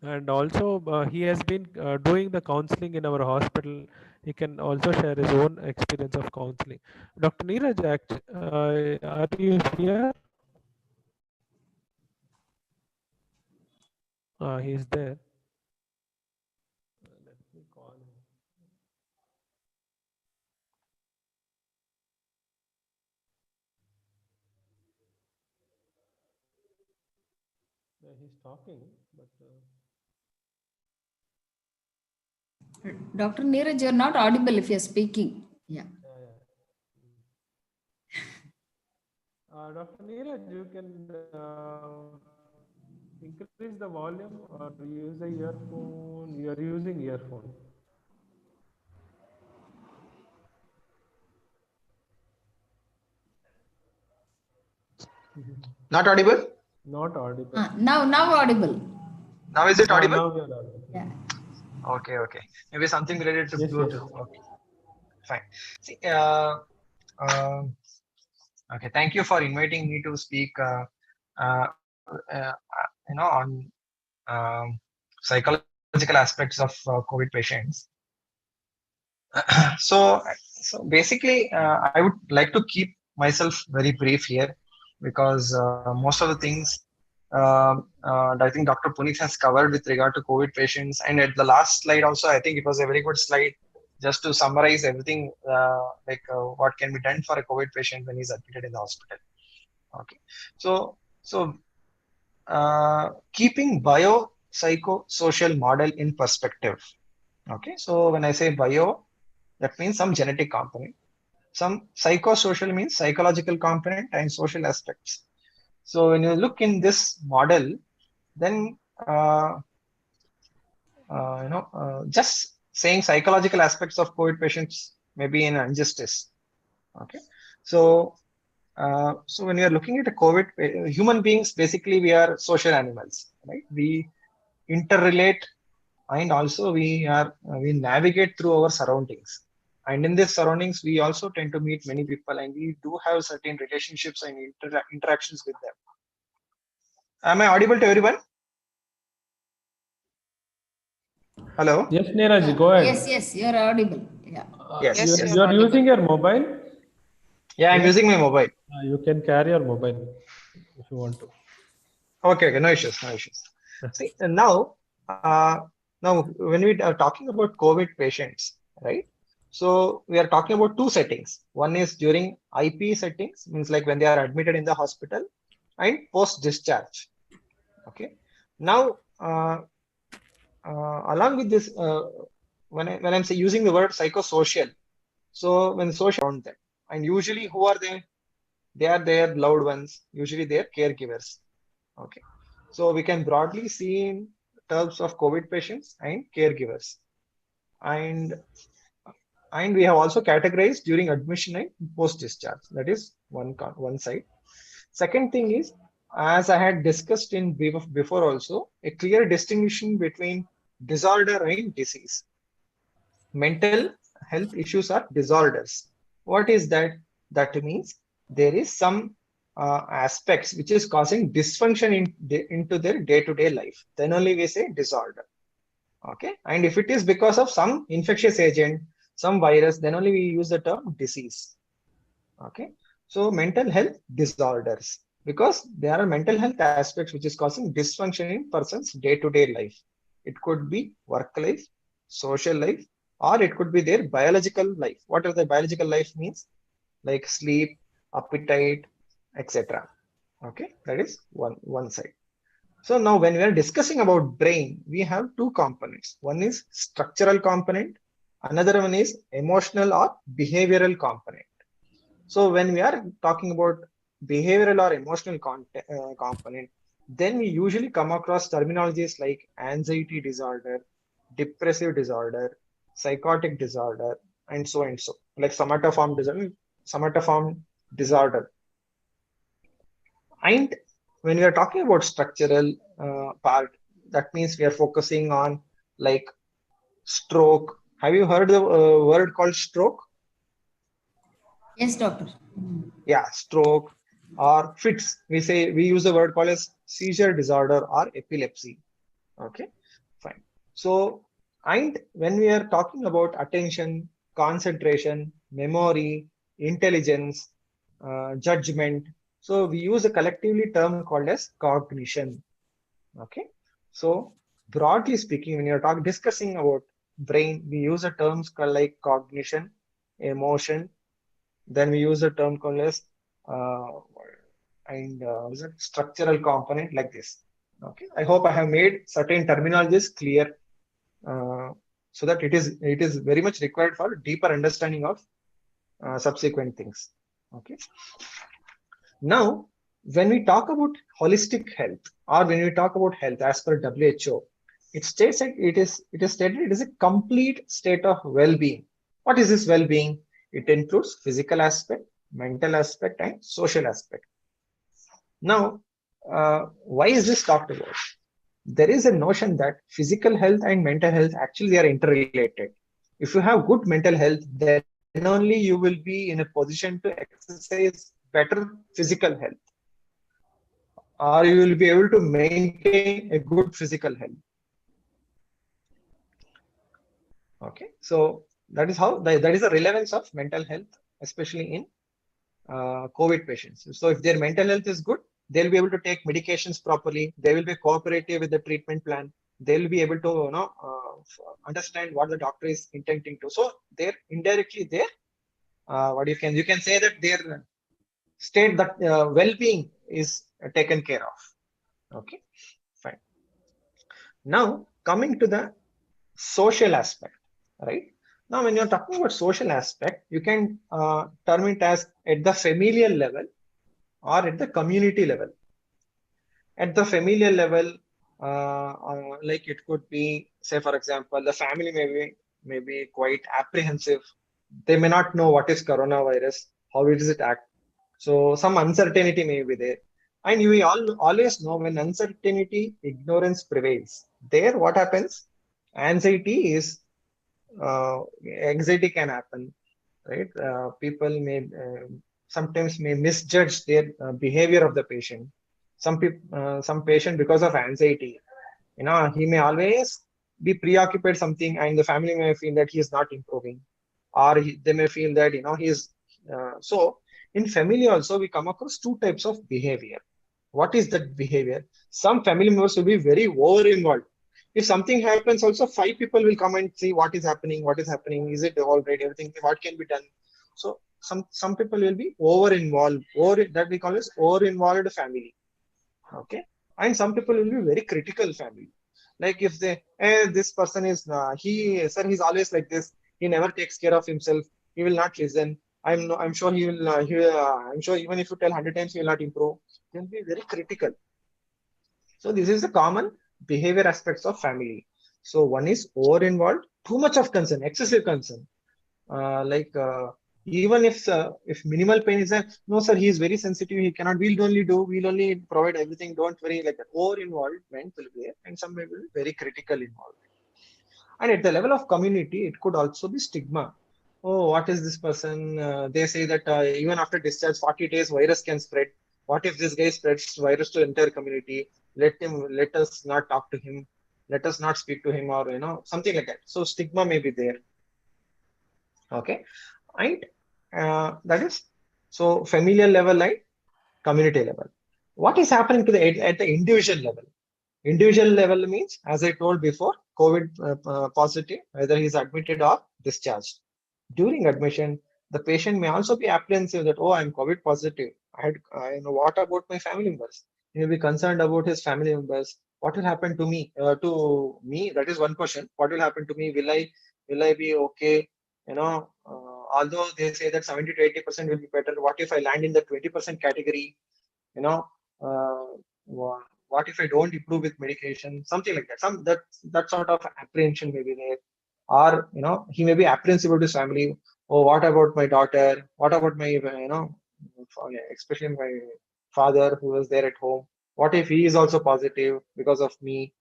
and also he has been doing the counseling in our hospital. He can also share his own experience of counseling. Dr. Neeraj, are you here? He's there. Let me call him. Yeah, he's talking, but Dr. Neeraj, you're not audible if you're speaking. Yeah. Dr. Neeraj, you can increase the volume or use a earphone. You are using earphone. Not audible? Not audible. Now audible. Now is it audible? Now you are audible. Yeah. Okay, okay. Maybe something related to Yes, Bluetooth. yes. Okay, fine. See, okay, thank you for inviting me to speak. Uh, uh, on psychological aspects of COVID patients. So basically, I would like to keep myself very brief here because most of the things I think Dr. Puneet has covered with regard to COVID patients, and at the last slide also, I think it was a very good slide just to summarize everything what can be done for a COVID patient when he's admitted in the hospital. Okay, so keeping biopsychosocial model in perspective. Okay, so when I say bio, that means some genetic component. Some psychosocial means psychological component and social aspects. So when you look in this model, then just saying psychological aspects of COVID patients may be an injustice. Okay, so when you are looking at a COVID, human beings basically we are social animals, right? We interrelate, and also we navigate through our surroundings, and in these surroundings we also tend to meet many people, and we do have certain relationships and interactions with them. Am I audible to everyone? Hello? Yes, Neeraj, go ahead. Yes, you're audible. Yeah. Yes, you are using your mobile? Yeah, I'm using my mobile. You can carry your mobile if you want to. Okay, no issues. See, now when we are talking about COVID patients, right? So we are talking about two settings. One is during IP settings, means like when they are admitted in the hospital, and post discharge. Okay. Now, along with this, when I'm using the word psychosocial, so when social around them, and usually who are they? They are their loved ones, usually their caregivers. Okay. So we can broadly see in terms of COVID patients and caregivers. And we have also categorized during admission and post-discharge. That is one side. Second thing is, as I had discussed in before also, a clear distinction between disorder and disease. Mental health issues are disorders. What is that? That means there is some aspects which is causing dysfunction into their day-to-day life. Then only we say disorder. Okay, and if it is because of some infectious agent, some virus, then only we use the term disease. Okay, so mental health disorders, because there are mental health aspects which is causing dysfunction in person's day-to-day life. It could be work life, social life, or it could be their biological life. What does the biological life means? Like sleep, appetite, etc. Okay, that is one side. So now when we are discussing about brain, we have two components. One is structural component, another one is emotional or behavioral component. So when we are talking about behavioral or emotional component, then we usually come across terminologies like anxiety disorder, depressive disorder, psychotic disorder, and so, like somatoform disorder. And when we are talking about structural part, that means we are focusing on like stroke. Have you heard the word called stroke? Yes, doctor. Yeah, stroke or fits. We use the word called as seizure disorder or epilepsy. Okay, fine. So, and when we are talking about attention, concentration, memory, intelligence, judgment, so we use a collectively term called as cognition. Okay, so broadly speaking, when you're discussing about brain, we use a terms called like cognition, emotion. Then we use a term called as uh, what is it? Structural component like this. Okay, I hope I have made certain terminologies clear, uh, so that it is very much required for deeper understanding of subsequent things. Okay. Now, when we talk about holistic health, or when we talk about health as per WHO, it states that it is stated it is a complete state of well-being. What is this well-being? It includes physical aspect, mental aspect, and social aspect. Now, why is this talked about? There is a notion that physical health and mental health actually they are interrelated. If you have good mental health, then only you will be in a position to exercise better physical health, or you will be able to maintain a good physical health. Okay, so that is how that is the relevance of mental health, especially in COVID patients. So if their mental health is good, they'll be able to take medications properly. They will be cooperative with the treatment plan. They'll be able to understand what the doctor is intending to. So they're indirectly there. What you can say that their state that well-being is taken care of. Okay, fine. Now coming to the social aspect, right? Now, when you're talking about social aspect, you can term it as at the familial level or at the community level. At the familial level, like it could be, say, for example, the family may be quite apprehensive. They may not know what is coronavirus, how does it act. So some uncertainty may be there. And we all always know when uncertainty, ignorance prevails. There, what happens? Anxiety is anxiety can happen, right? People may sometimes may misjudge their behavior of the patient. Some patient because of anxiety, he may always be preoccupied something, and the family may feel that he is not improving, or they may feel that he is. So in family also we come across two types of behavior. What is that behavior? Some family members will be very over involved. If something happens, also five people will come and see what is happening, is it all right, everything, what can be done. So some people will be over involved, or that we call as over involved family. Okay, and some people will be very critical family. Like if this person is he's always like this, he never takes care of himself, he will not listen. I'm sure he will. I'm sure even if you tell 100 times, he will not improve. They'll be very critical. So this is the common behavior aspects of family. So one is over involved, too much of concern, excessive concern. Like even if minimal pain is there, no sir, he is very sensitive, he cannot. We'll only provide everything. Don't worry, like that. Over involvement will be there, and some may be very critical involvement. And at the level of community, it could also be stigma. Oh, what is this person? They say that even after discharge, 40 days, virus can spread. What if this guy spreads virus to entire community? Let us not talk to him. Let us not speak to him, or something like that. So stigma may be there. Okay, and that is so familial level and community level. What is happening to at the individual level? Individual level means, as I told before, COVID positive, whether he is admitted or discharged. During admission, the patient may also be apprehensive that, oh, I'm COVID positive. What about my family members? He will be concerned about his family members. What will happen to me? That is one question. What will happen to me? Will I be okay? although they say that 70 to 80% will be better, what if I land in the 20% category? You know, what if I don't improve with medication? Something like that. That sort of apprehension may be there. Or, he may be apprehensive about his family. Oh, what about my daughter? What about my, especially my father who was there at home? What if he is also positive because of me?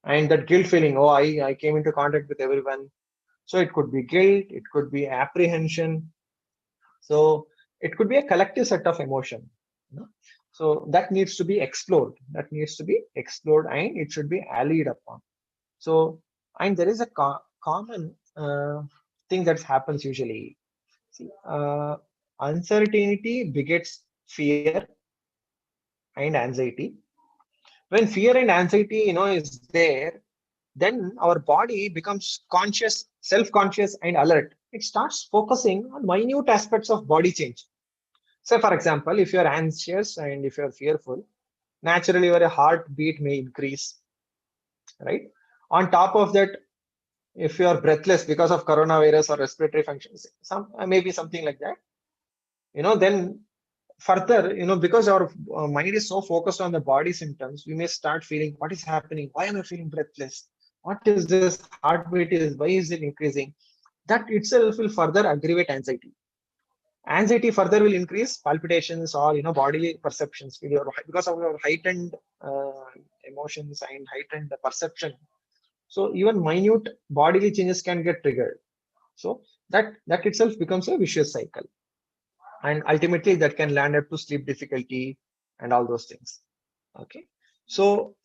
And that guilt feeling, oh, I came into contact with everyone. So it could be guilt, it could be apprehension. So it could be a collective set of emotion. So that needs to be explored. That needs to be explored, and it should be allied upon. So, and there is a common thing that happens usually. See, uncertainty begets fear and anxiety. When fear and anxiety, is there, then our body becomes conscious, self-conscious, and alert. It starts focusing on minute aspects of body change. So, for example, if you're anxious and if you're fearful, naturally your heartbeat may increase, right? On top of that, if you are breathless because of coronavirus or respiratory functions, maybe something like that, then further, because our mind is so focused on the body symptoms, we may start feeling, what is happening? Why am I feeling breathless? What is this? Heartbeat is, why is it increasing? That itself will further aggravate anxiety. Anxiety further will increase palpitations or, bodily perceptions because of our heightened emotions and heightened perception. So even minute bodily changes can get triggered. So that itself becomes a vicious cycle. And ultimately that can land up to sleep difficulty and all those things. Okay. So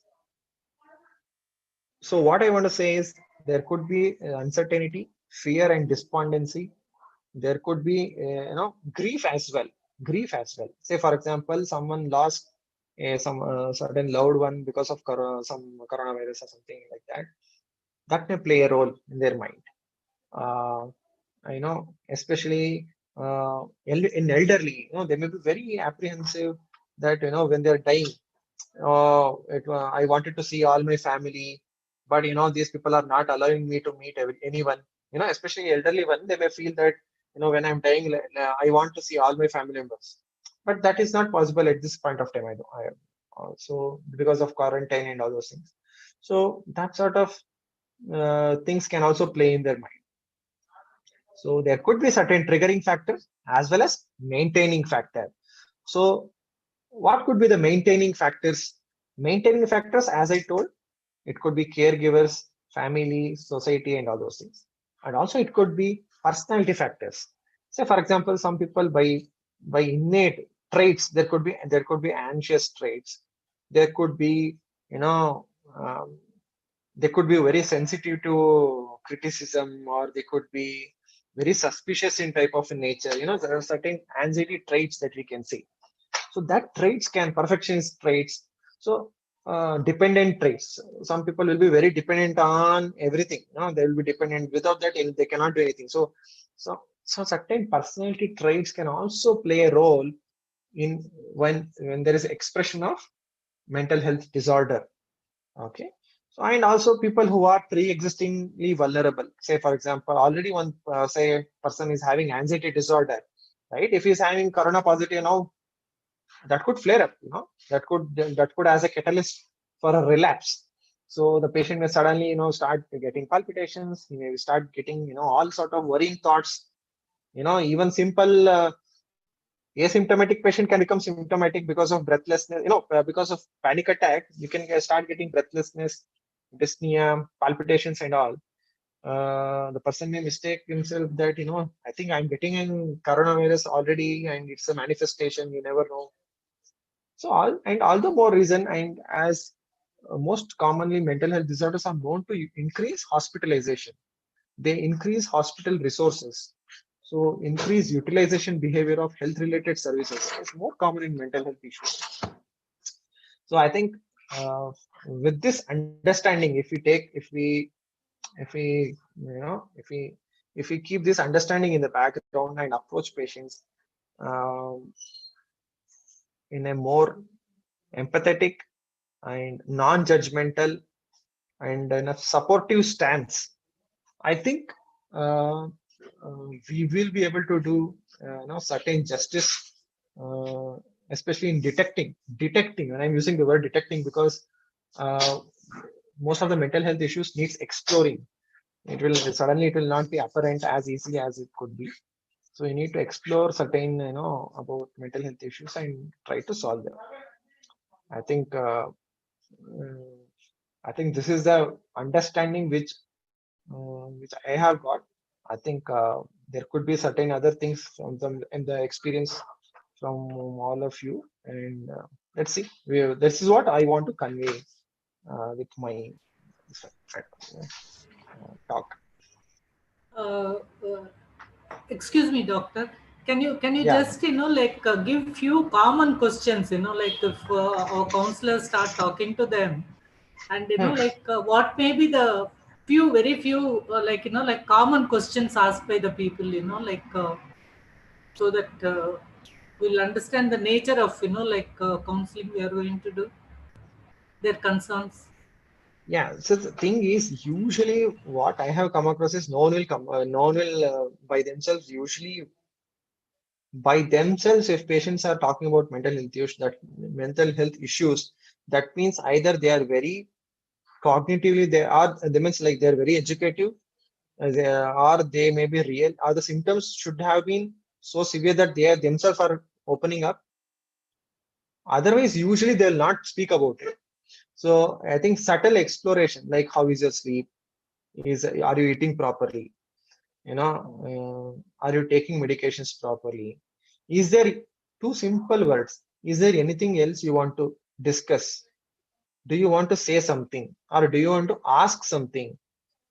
what I want to say is there could be uncertainty, fear and despondency. There could be, grief as well. Say, for example, someone lost some certain loved one because of some coronavirus or something like that. That may play a role in their mind. Especially in elderly, they may be very apprehensive that, when they're dying, I wanted to see all my family, but, these people are not allowing me to meet anyone, especially elderly one, they may feel that, when I'm dying, I want to see all my family members. But that is not possible at this point of time. I also because of quarantine and all those things. So that sort of things can also play in their mind. So there could be certain triggering factors as well as maintaining factor. So what could be the maintaining factors? Maintaining factors, as I told, it could be caregivers, family, society, and all those things. And also it could be personality factors. Say, for example, some people by innate traits, there could be anxious traits. There could be, they could be very sensitive to criticism, or they could be very suspicious in type of nature. There are certain anxiety traits that we can see. So that traits can perfectionist traits. So dependent traits. Some people will be very dependent on everything. They will be dependent. Without that, they cannot do anything. So certain personality traits can also play a role in when there is expression of mental health disorder. Okay. So, and also people who are pre-existingly vulnerable. Say, for example, already one say person is having anxiety disorder, right? If he's having corona positive now, that could flare up. That could as a catalyst for a relapse. So the patient may suddenly, start getting palpitations. He may start getting, all sort of worrying thoughts. Even simple asymptomatic patient can become symptomatic because of breathlessness. Because of panic attack, you can start getting breathlessness, dyspnea, palpitations, and all. The person may mistake himself that, I think I'm getting in coronavirus already, and it's a manifestation. You never know. So all the more reason, and as most commonly mental health disorders are known to increase hospitalization. They increase hospital resources. So increase utilization behavior of health related services is more common in mental health issues. So I think with this understanding, if we keep this understanding in the background and approach patients in a more empathetic and non-judgmental and in a supportive stance, I think we will be able to do certain justice, uh, especially in detecting. And I'm using the word detecting because uh, most of the mental health issues needs exploring. It will not be apparent as easily as it could be. So you need to explore certain about mental health issues and try to solve them. I think mm, I think this is the understanding which I have got. I think there could be certain other things from them in the experience from all of you, and let's see. This is what I want to convey with my talk. Uh, uh, Excuse me, doctor. Can you Yeah. just like give few common questions? Like if our counselors start talking to them, and like what may be the very few like like common questions asked by the people. Like so that we'll understand the nature of like counseling we are going to do, their concerns. Yeah, so the thing is, usually what I have come across is no one will by themselves, if patients are talking about mental health issues, that means either they are very cognitively, they means like they're very educative, or they may be real, or the symptoms should have been so severe that they are themselves are opening up. Otherwise, usually they'll not speak about it. So I think subtle exploration, like how is your sleep? Are you eating properly? Are you taking medications properly? Is there two simple words? Is there anything else you want to discuss? Do you want to say something, or do you want to ask something?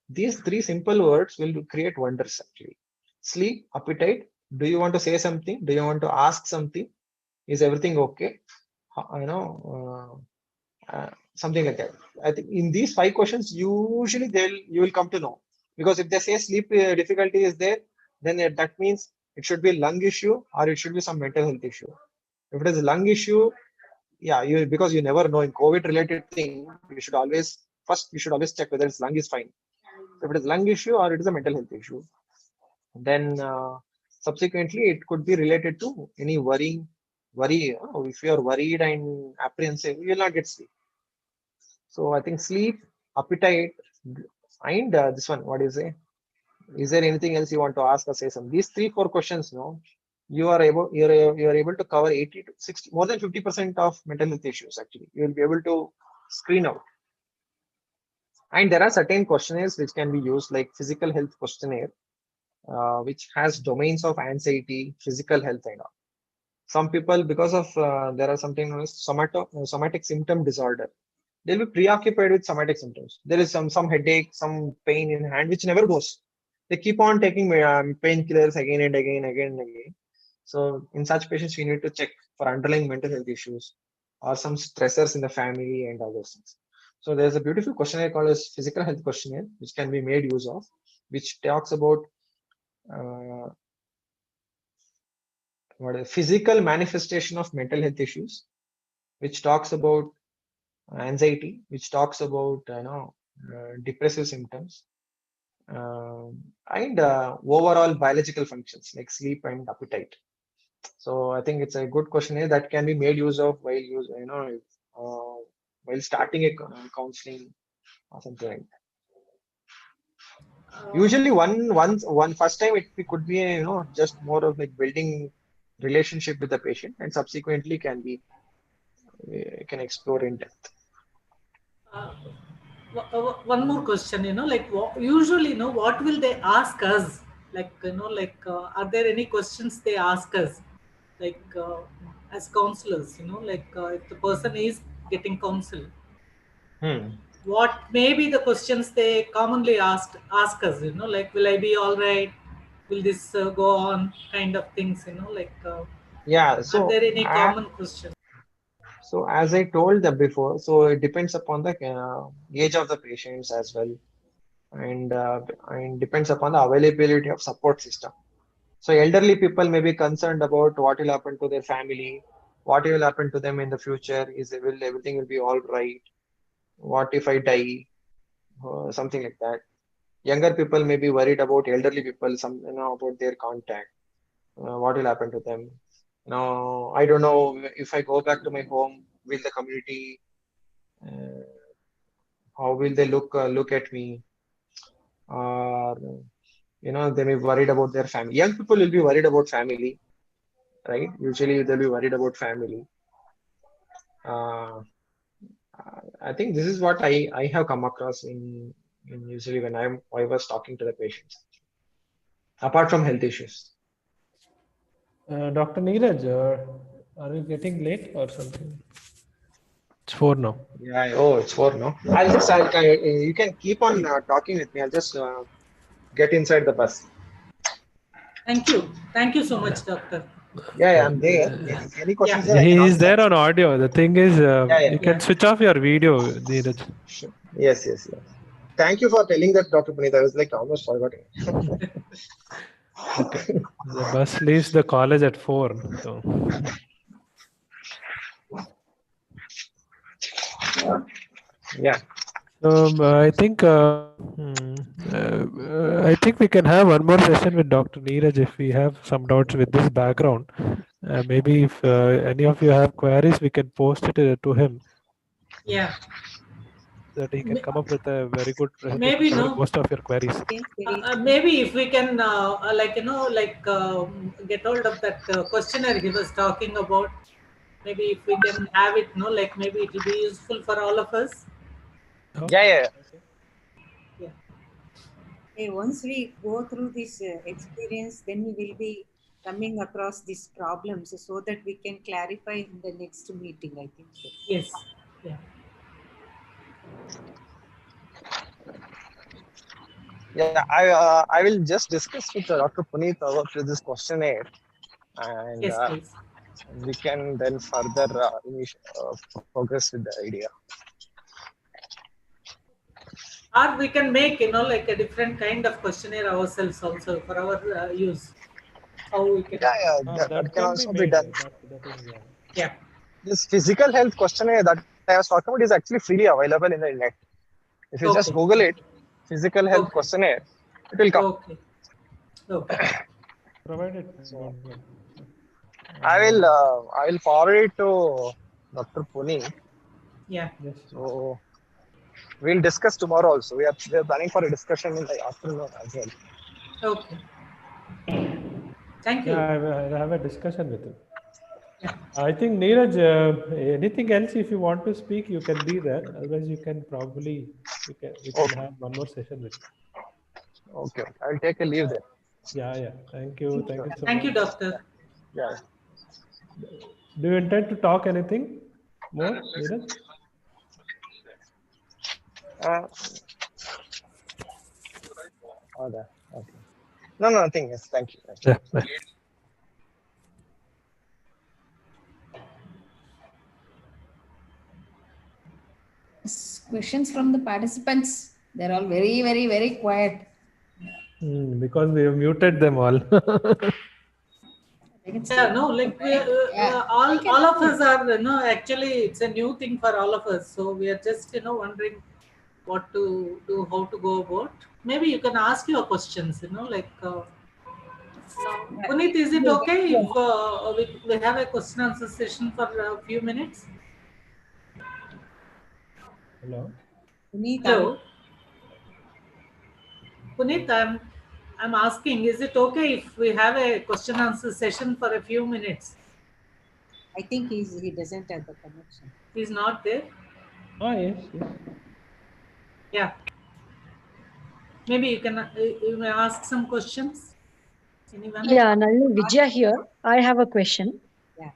These three simple words will create wonders actually. Sleep, appetite. Do you want to say something? Do you want to ask something? Is everything okay? You know, something like that. I think in these five questions, usually you will come to know, because if they say sleep difficulty is there, then that means it should be a lung issue or it should be some mental health issue. If it is a lung issue, yeah, because you never know in COVID related thing, we should always check whether its lung is fine. So if it is lung issue or it is a mental health issue, then subsequently it could be related to any worry. If you are worried and apprehensive, you will not get sleep. So I think sleep, appetite, and this one, what do you say? Is there anything else you want to ask or say? Some these three, four questions, you are able to cover 80 to 60, more than 50% of mental health issues. Actually, you will be able to screen out. And there are certain questionnaires which can be used, like physical health questionnaire, which has domains of anxiety, physical health, and all. Some people, because of there are something known as somatic symptom disorder, they'll be preoccupied with somatic symptoms. There is some headache, some pain in hand which never goes. They keep on taking painkillers again and again, again and again. So in such patients, we need to check for underlying mental health issues or some stressors in the family and other things. So there's a beautiful questionnaire called as physical health questionnaire, which can be made use of, which talks about uh, what is physical manifestation of mental health issues, which talks about anxiety, which talks about depressive symptoms, and overall biological functions like sleep and appetite. So I think it's a good questionnaire that can be made use of while starting a counseling or something like that. Uh, Usually, one first time it could be just more of like building relationship with the patient, and subsequently can explore in depth. uh, One more question, like usually, what will they ask us? Like, like, are there any questions they ask us? Like, as counselors, like if the person is getting counsel, Hmm. what may be the questions they commonly ask us? Like, will I be all right? Will this go on? Kind of things, like, Yeah. are there any common questions? So as I told them before, so it depends upon the age of the patients as well, and depends upon the availability of support system. So elderly people may be concerned about what will happen to their family, what will happen to them in the future. Will everything will be all right? What if I die? Something like that. Younger people may be worried about elderly people, some about their contact. What will happen to them? Now, I don't know if I go back to my home, will the community, uh, how will they look at me? Or they may be worried about their family. Young people will be worried about family, right? Usually they'll be worried about family. Uh, I think this is what I have come across in usually when I was talking to the patients, apart from health issues. Dr. Neeraj, are we getting late or something? It's 4 now. Yeah. Oh, it's 4 no. You can keep on talking with me. I'll just get inside the bus. Thank you. Thank you so much, doctor. Yeah, I'm there. Any questions there? I He can is answer. there on audio. The thing is, you can Yeah. switch off your video, Neeraj. Sure. Yes. Thank you for telling that, Dr. Puneet. I was like almost forgetting. Okay. The bus leaves the college at 4. So. Yeah. So I think we can have one more session with Dr. Neeraj if we have some doubts with this background. Maybe if any of you have queries, we can post it to him. Yeah. So that he can come up with a very good presentation Maybe covering no. most of your queries. Maybe if we can, get hold of that questionnaire he was talking about. Maybe if we can have it, maybe it will be useful for all of us. Yeah. Yeah. Hey, once we go through this experience, then we will be coming across these problems so that we can clarify in the next meeting, I think so. Yes. Yeah. Yeah, I will just discuss with Dr. Puneet about this questionnaire, and Yes, please. we can then further progress with the idea. Or we can make, a different kind of questionnaire ourselves also for our use. How we can. That can also be done. Yeah. This physical health questionnaire that I was talking about is actually freely available in the net. If you just Google it, physical health questionnaire, it will come. Okay. Provided. So, I will forward it to Dr. Puneet. Yeah. Yes. So we'll discuss tomorrow also. We are planning for a discussion in the afternoon as well. Okay. Thank you. Yeah, I have a discussion with him. Yeah. I think Neeraj, anything else if you want to speak, you can be there. Otherwise, we can have one more session with you. Okay. I'll take a leave there. Yeah. Thank you. Thank you so much. Thank you, doctor. Yeah. Do you intend to talk anything more, Neeraj? Okay. No, nothing. Yes, thank you. Yeah. Bye. Questions from the participants. They're all very, very, very quiet. Because we have muted them all. Yeah, no, all of us are, actually it's a new thing for all of us. So we are just, wondering what to do, how to go about. Maybe you can ask your questions, Puneet, is it okay if we have a question answer session for a few minutes? Hello. Hello. Puneet, I'm asking, is it okay if we have a question answer session for a few minutes? I think he doesn't have the connection. He's not there? Oh, yes. Yeah. Maybe you may ask some questions. Anyone? Yeah, Nalini, Vijaya here. I have a question. Yeah.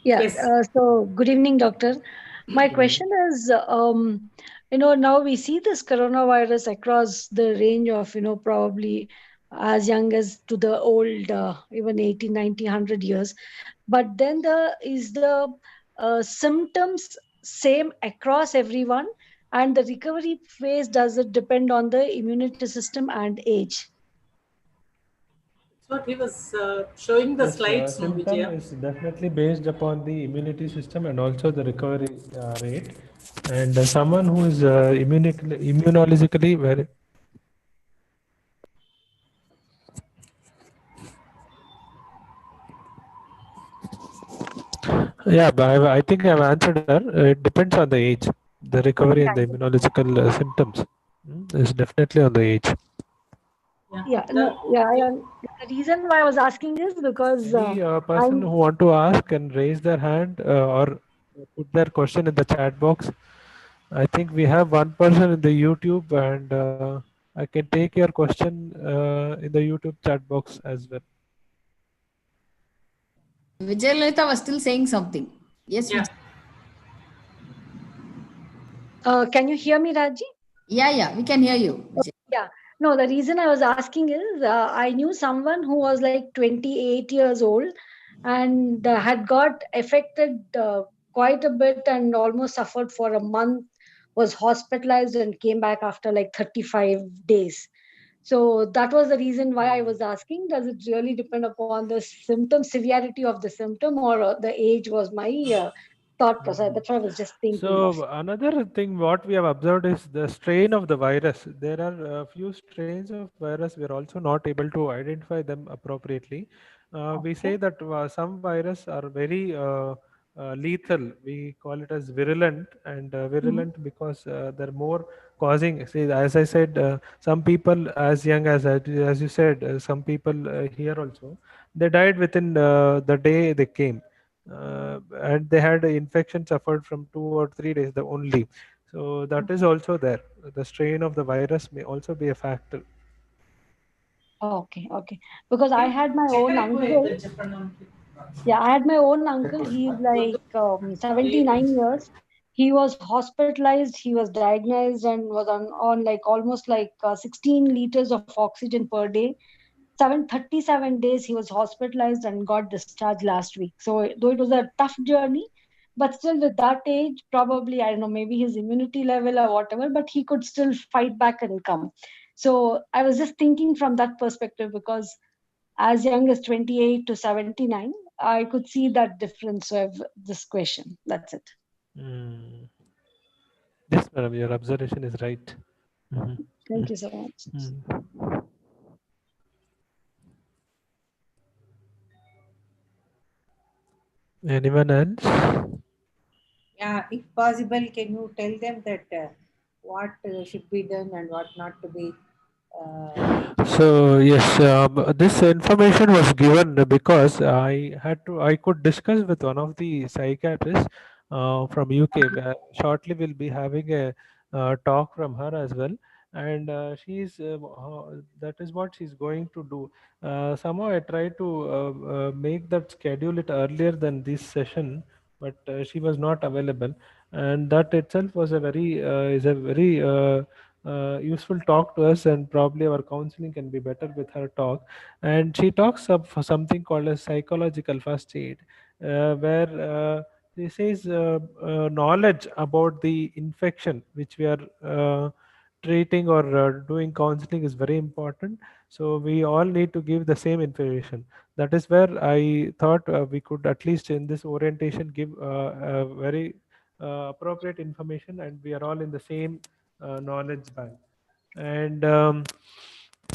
Yes. So good evening, doctor. My question is, now we see this coronavirus across the range of, probably as young as to the old, even 80, 90, 100 years. But then is the symptoms same across everyone? And the recovery phase, does it depend on the immunity system and age? What he was showing the slides. Symptom is definitely based upon the immunity system and also the recovery rate. And someone who is immunologically Yeah, but I think I've answered her. It depends on the age. The Okay, recovery and the thank you. immunological symptoms is definitely on the age. Yeah, no, yeah. The reason why I was asking is because Any person I'm who want to ask can raise their hand or put their question in the chat box. I think we have one person in the YouTube, and I can take your question in the YouTube chat box as well. Vijayalalitha was still saying something. Yes, Yeah. Can you hear me, Raji? Yeah, we can hear you. Yeah. No, the reason I was asking is I knew someone who was like 28 years old and had got affected quite a bit and almost suffered for a month, was hospitalized and came back after like 35 days. So that was the reason why I was asking, does it really depend upon the symptom, severity of the symptom, or the age was my thought process. That's what I was just thinking of. So another thing what we have observed is the strain of the virus. There are a few strains of virus. We are also not able to identify them appropriately. We say that some virus are very lethal. We call it as virulent, and virulent because they're more causing. See, as I said, some people as young as you said, some people here also, they died within the day they came. And they had infection suffered from 2 or 3 days the only. So that is also there. The strain of the virus may also be a factor. Okay. Because I had my own uncle. Yeah, I had my own uncle. He's like 79 years. He was hospitalized. He was diagnosed and was on like almost like 16 liters of oxygen per day. 37 days he was hospitalized and got discharged last week. So though it was a tough journey, but still with that age, probably, I don't know, maybe his immunity level or whatever, but he could still fight back and come. So I was just thinking from that perspective because as young as 28 to 79, I could see that difference of this question. That's it. Mm. Yes, madam, your observation is right. Thank you so much. Anyone else? Yeah, if possible, can you tell them that what should be done and what not to be? So yes, this information was given because I could discuss with one of the psychiatrists from UK. Where shortly we'll be having a talk from her as well, and that is what she's going to do. Somehow I tried to make that schedule it earlier than this session, but she was not available, and that itself was a very is a very useful talk to us, and probably our counseling can be better with her talk. And she talks of something called as psychological first aid, where she says knowledge about the infection which we are treating or doing counseling is very important. So we all need to give the same information. That is where I thought we could at least in this orientation give very appropriate information, and we are all in the same knowledge bank. And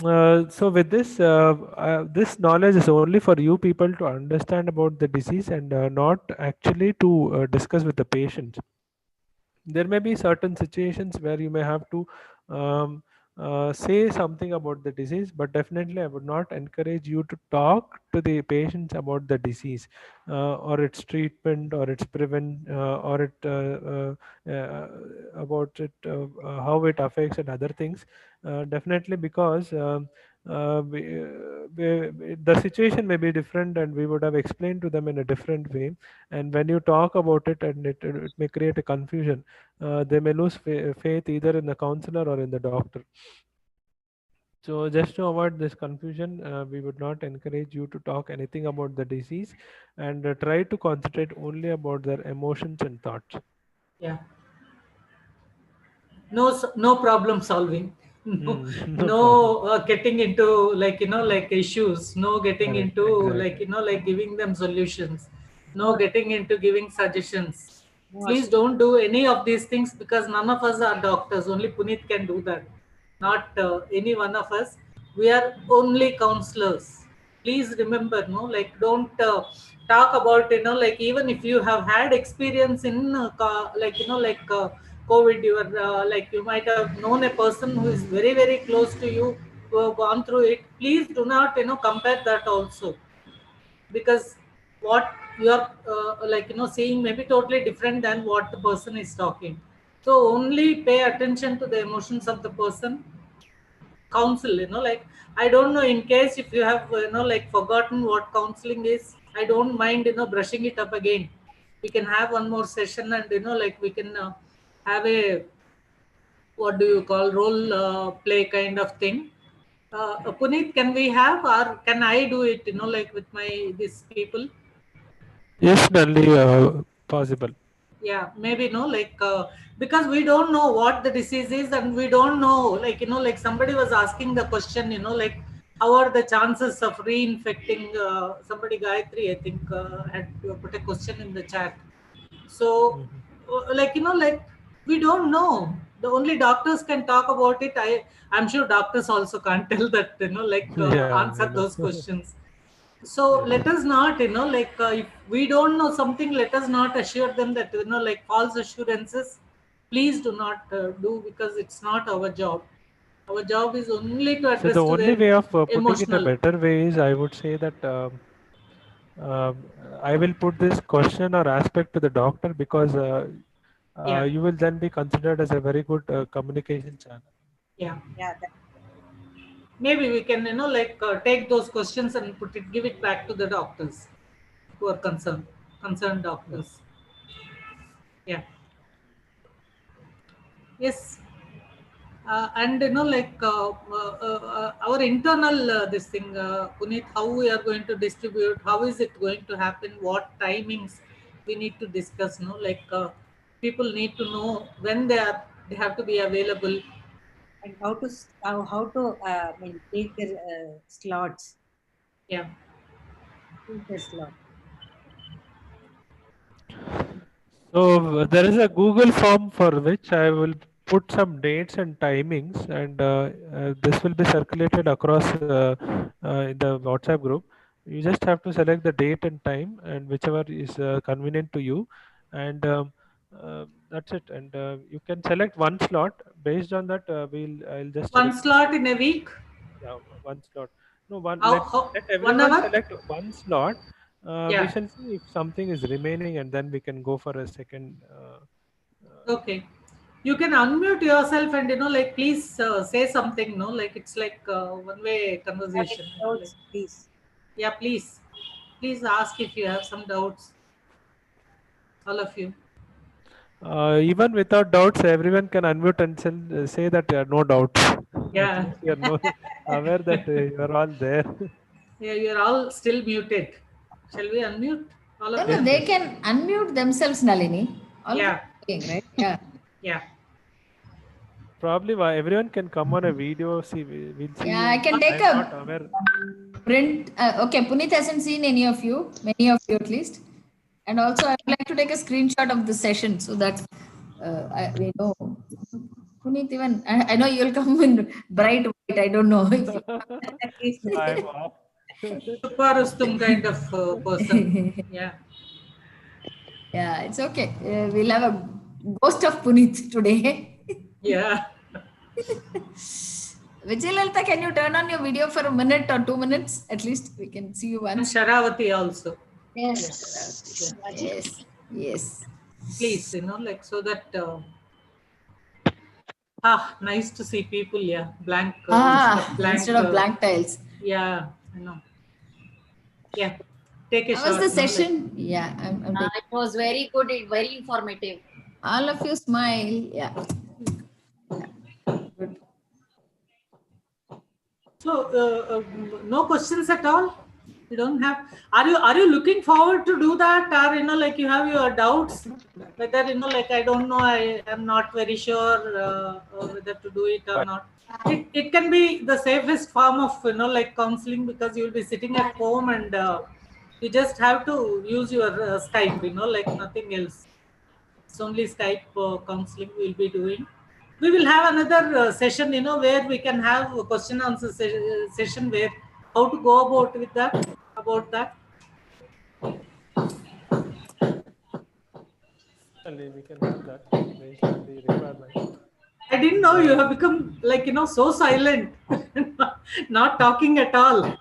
so with this this knowledge is only for you people to understand about the disease, and not actually to discuss with the patient. There may be certain situations where you may have to um, say something about the disease, but definitely I would not encourage you to talk to the patients about the disease or its treatment or its prevent or it about it how it affects and other things. Definitely because the situation may be different, and we would have explained to them in a different way. And when you talk about it, and it may create a confusion, they may lose faith either in the counselor or in the doctor. So just to avoid this confusion, we would not encourage you to talk anything about the disease, and try to concentrate only about their emotions and thoughts. Yeah. No problem solving. No, No problem. getting into like issues. No getting Correct, into exactly. like giving them solutions. No No, getting into giving suggestions. no, Please don't do any of these things, because none of us are doctors. Only Puneet can do that, not any one of us. We are only counselors. Please remember, no, like don't talk about, like even if you have had experience in like like COVID, you are like you might have known a person who is very very close to you, who have gone through it. Please do not compare that also, because what you are like seeing may be totally different than what the person is talking. So only pay attention to the emotions of the person. Counsel, like I don't know, in case if you have like forgotten what counseling is, I don't mind brushing it up again. We can have one more session, and like we can have a, what do you call, role play kind of thing. Puneet, can we have, or can I do it like with my these people? Yes, Nalini, possible. Yeah, maybe like because we don't know what the disease is, and we don't know, like like somebody was asking the question, like how are the chances of reinfecting, somebody, Gayatri, I think, had put a question in the chat. So like like we don't know. The only doctors can talk about it. I'm sure doctors also can't tell that, like Yeah, I answer know. those questions. So let us not, like if we don't know something, let us not assure them that, like false assurances. Please do not do, because it's not our job. Our job is only to So the address to only their way of putting it a emotional. better way is, I would say that I will put this question or aspect to the doctor, because Yeah, you will then be considered as a very good communication channel. yeah. Yeah, Maybe we can, like take those questions and give it back to the doctors who are concerned Yeah. doctors. Yeah. Yes. And like our internal this thing, Puneet, how we are going to distribute, how is it going to happen, what timings we need to discuss, like people need to know when they have to be available. and how to I mean take their slots, Yeah. choose their slot. So there is a Google form for which I will put some dates and timings, and this will be circulated across in the WhatsApp group. You just have to select the date and time, and whichever is convenient to you, and that's it. And you can select one slot. Based on that, I'll just One check. slot in a week. Yeah, one slot. No, one. How Let 1 everyone hour? select one slot. We Yeah. shall see if something is remaining, and then we can go for a second. Okay. You can unmute yourself and like please say something. No, like it's like one way Have any conversation. Like, doubts, please? yeah, please ask if you have some doubts. All of you. Even without doubts, everyone can unmute and say that there are no doubts. At Yeah. least you are aware that you are all there. Yeah, you're all still muted. Shall we unmute all No, of no, you? Yes, they yes. can unmute themselves, Nalini. Already Yeah, doing, right? Yeah. yeah. Probably everyone can come on a video. See, we'll see Yeah, I you. can take I'm a not aware. print. Okay, Puneet hasn't seen any of you, many of you at least. And also, I would like to take a screenshot of the session so that we know. Puneet, even I know you'll come in bright white. I don't know if you. I'm off. Suparustum kind of person. Yeah. Yeah, it's okay. We'll have a ghost of Puneet today. Yeah. Vijayalalta, can you turn on your video for a minute or 2 minutes? At least we can see you And once. Sharavati also. Yes. Yes, yes. Please, like so that. Nice to see people. Yeah, blank instead of blank. Instead of blank tiles. Yeah, I know. Yeah, take a How was the shot. No, like session? Yeah, I'm taking. It was very good, very informative. All of you smile. Yeah. Good. so. No questions at all. You don't have. Are you looking forward to do that, or like you have your doubts whether like I don't know, I am not very sure whether to do it or not. It can be the safest form of like counseling, because you will be sitting at home, and you just have to use your Skype, like nothing else. It's only Skype counseling we'll be doing. We will have another session, where we can have a question answer session, where how to go about with that? About that? We can have that based on the requirement. I didn't know you have become like so silent, not talking at all.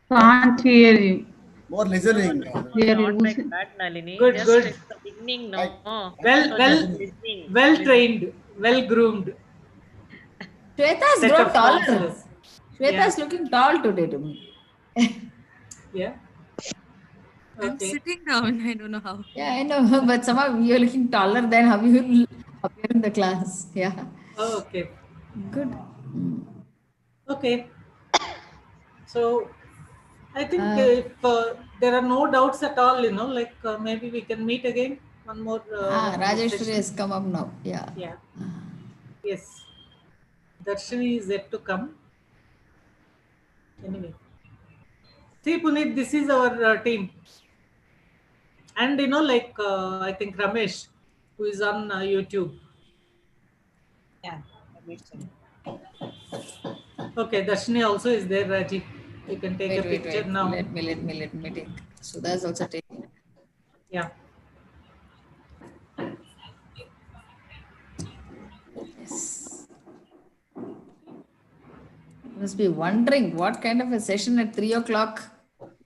Can't hear you. More listening. We are Not like losing. that, Nalini. Good, Just good. in the beginning, no. Well, Listening. well trained, well groomed. Shweta has Set grown of taller. counselors. Shweta Yeah. is looking tall today to me. Yeah. I'm Okay. sitting down. I don't know how. Yeah, I know, but somehow you're looking taller than how you appear in the class. Yeah. Oh, okay. Good. Okay. So I think if there are no doubts at all, like maybe we can meet again one more Rajeshwari session. has come up now. Yeah. Yeah. Yes. Darshini is yet to come. Anyway. See, Puneet, this is our team. And like I think Ramesh, who is on YouTube. Yeah, Ramesh. Okay, Darshini also is there, Raji. You can take a picture now. Let me take. So that's also taking. Yeah. Yes. You must be wondering what kind of a session at 3 o'clock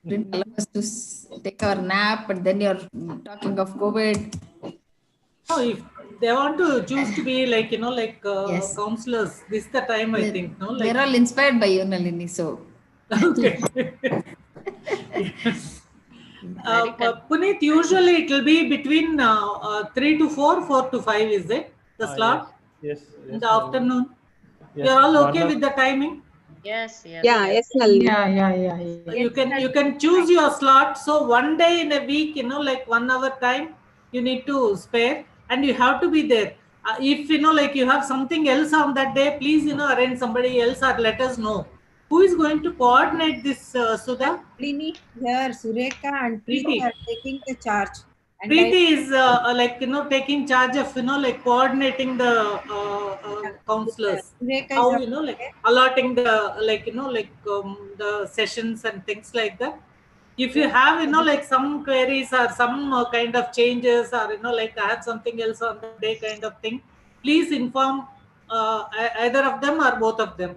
didn't allow us to take our nap, but then you're talking of COVID. No, if they want to choose to be like, Yes. counselors, this is the time I think, no? Like, They're all inspired by you, Nalini. So. Okay. Puneet, usually it will be between 3 to 4, 4 to 5, is it? The slot? Yes. In the afternoon? Yes. You're all okay with the timing? Yes, yes. Yes, Yeah. You can choose your slot. So one day in a week, like 1 hour time, you need to spare and you have to be there. If like you have something else on that day, please arrange somebody else or let us know. Who is going to coordinate this, Sudha? Nalini, here Sureka and Preeti Preeti. are taking the charge. And Preeti is taking charge of like coordinating the counselors. Sureka How is like allotting the the sessions and things like that. If you have like some queries or some kind of changes or like I have something else on the day kind of thing, please inform either of them or both of them.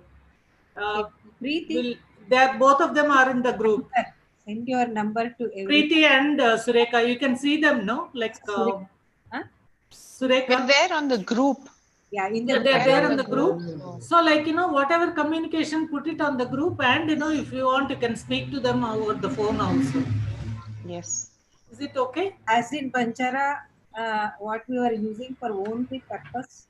Preeti, They are both of them are in the group. send your number to every. Preeti and Sureka, you can see them, no? Like Sureka. Sureka. We're there on the group. Yeah, in Yeah, the they're there in the group. So like, whatever communication, put it on the group and, if you want, you can speak to them over the phone also. Yes. Is it okay? As in Banchara, what we were using for only purpose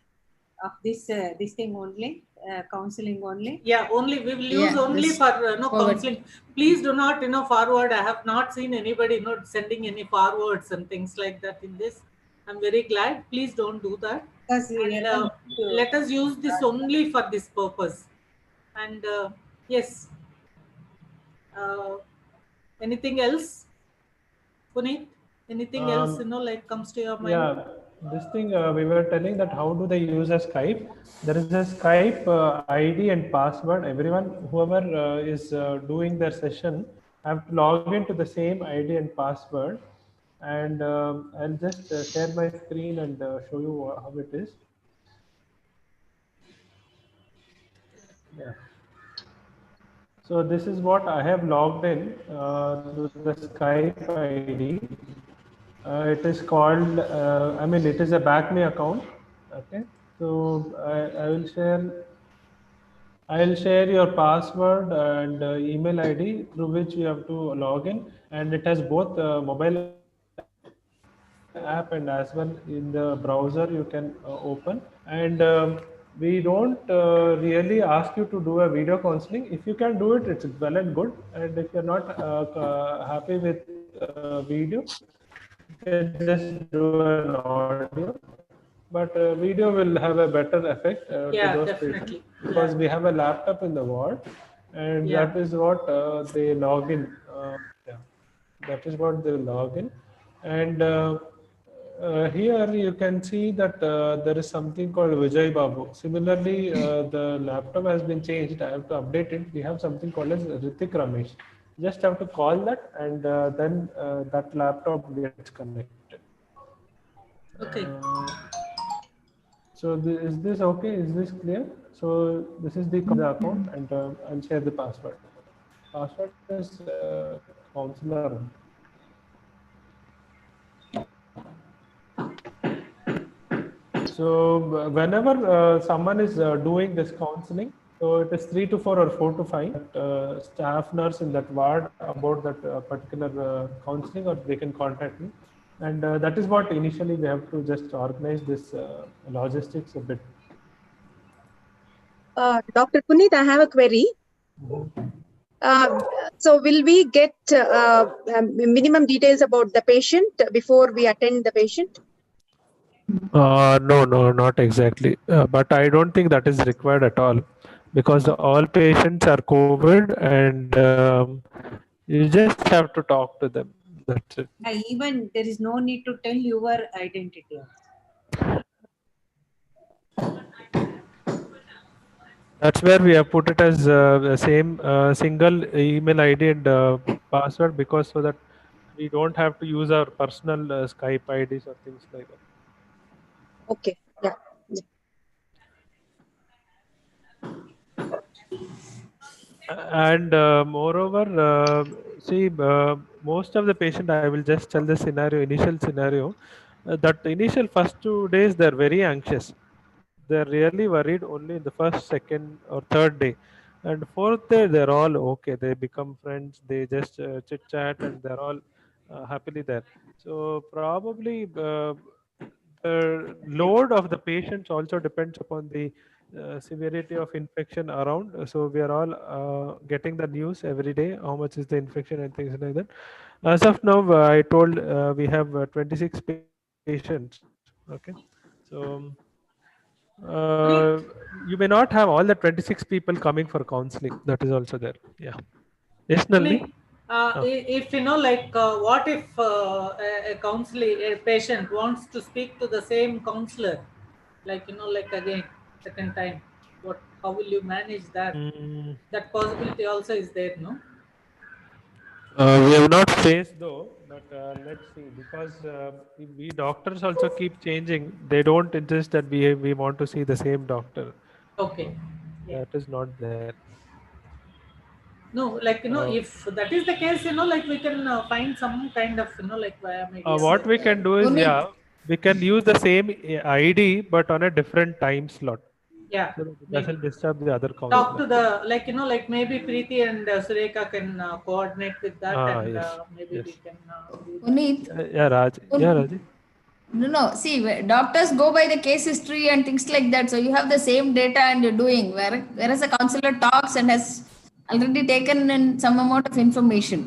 of this thing only, counseling only. Yeah, only we will use only for counseling. Please do not forward. I have not seen anybody sending any forwards and things like that in this. I'm very glad. Please don't do that. Because And, let us use this only for this purpose. And yes. Anything else, Puneet? Anything else like comes to your mind? Yeah, this thing we were telling that how do they use a Skype? There is a Skype ID and password. Everyone, whoever is doing their session, have to log into the same ID and password. And I'll just share my screen and show you how it is. Yeah. So this is what I have logged in through the Skype ID. It is called, it is a Bacme account. Okay. So I'll share your password and email ID through which you have to log in, and it has both mobile app and as well in the browser you can open. And we don't really ask you to do a video counseling. If you can do it, it's well and good. And if you're not happy with video, you can just do an audio. But video will have a better effect to those definitely. patients, because we have a laptop in the ward, and that is what they log in. Yeah, that is what they log in, and Here you can see that there is something called Vijay Babu. Similarly, the laptop has been changed. I have to update it. We have something called as Ritik Ramesh. Just have to call that, and then that laptop gets connected. Okay. So is this okay? Is this clear? So this is the account, and I'll share the password. Password is counselor. So whenever someone is doing this counseling, so it is 3 to 4 or 4 to 5 staff nurse in that ward about that particular counseling, or they can contact me. And that is what initially we have to just organize this logistics a bit. Dr. Puneet, I have a query. So will we get minimum details about the patient before we attend the patient? No, not exactly. But I don't think that is required at all, because all patients are COVID, and you just have to talk to them. That's it. Even there is no need to tell your identity. That's where we have put it as the same single email ID and password, because so that we don't have to use our personal Skype IDs or things like that. Okay. Yeah. And moreover, see, most of the patient, I will just tell the scenario, initial scenario, that initial first 2 days, they're very anxious. They're really worried only in the first, second, or third day. And fourth day, they're all okay. They become friends. They just chit chat, and they're all happily there. So probably the load of the patients also depends upon the severity of infection around. So we are all getting the news every day, how much is the infection and things like that. As of now, I told we have 26 patients. Okay, so you may not have all the 26 people coming for counseling. That is also there. Yeah. Yes, Nalini? If what if a counselor, a patient wants to speak to the same counselor, again, second time, how will you manage that? That possibility also is there, no? We have not faced though, but let's see, because we doctors also keep changing. They don't insist that we want to see the same doctor. Okay. Yeah. That is not there. No, if that is the case, we can find some kind of, via media. What we can do is, we can use the same ID but on a different time slot. Yeah, So that it maybe doesn't disturb the other talk to counselor. the maybe Preeti and Sureka can coordinate with that, and Yes. maybe Yes. we can do that. Puneet. Yeah, Raj. Yeah, Raji. No. See, doctors go by the case history and things like that. So you have the same data and you're doing. Whereas a counselor talks and has already taken in some amount of information.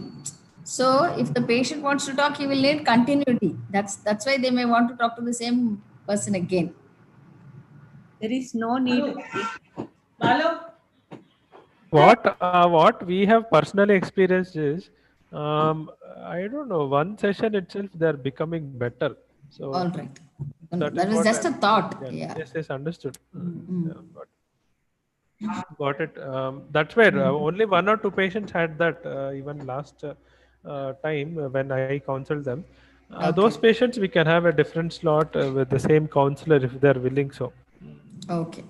So if the patient wants to talk, he will need continuity. That's why they may want to talk to the same person again. There is no need. What we have personally experienced is, I don't know, one session itself they're becoming better. So All right. that That is was what just a thought. Yeah. Yes, understood. Got it. That's where only 1 or 2 patients had that even last time when I counseled them. Those patients we can have a different slot with the same counselor if they're willing so. Okay.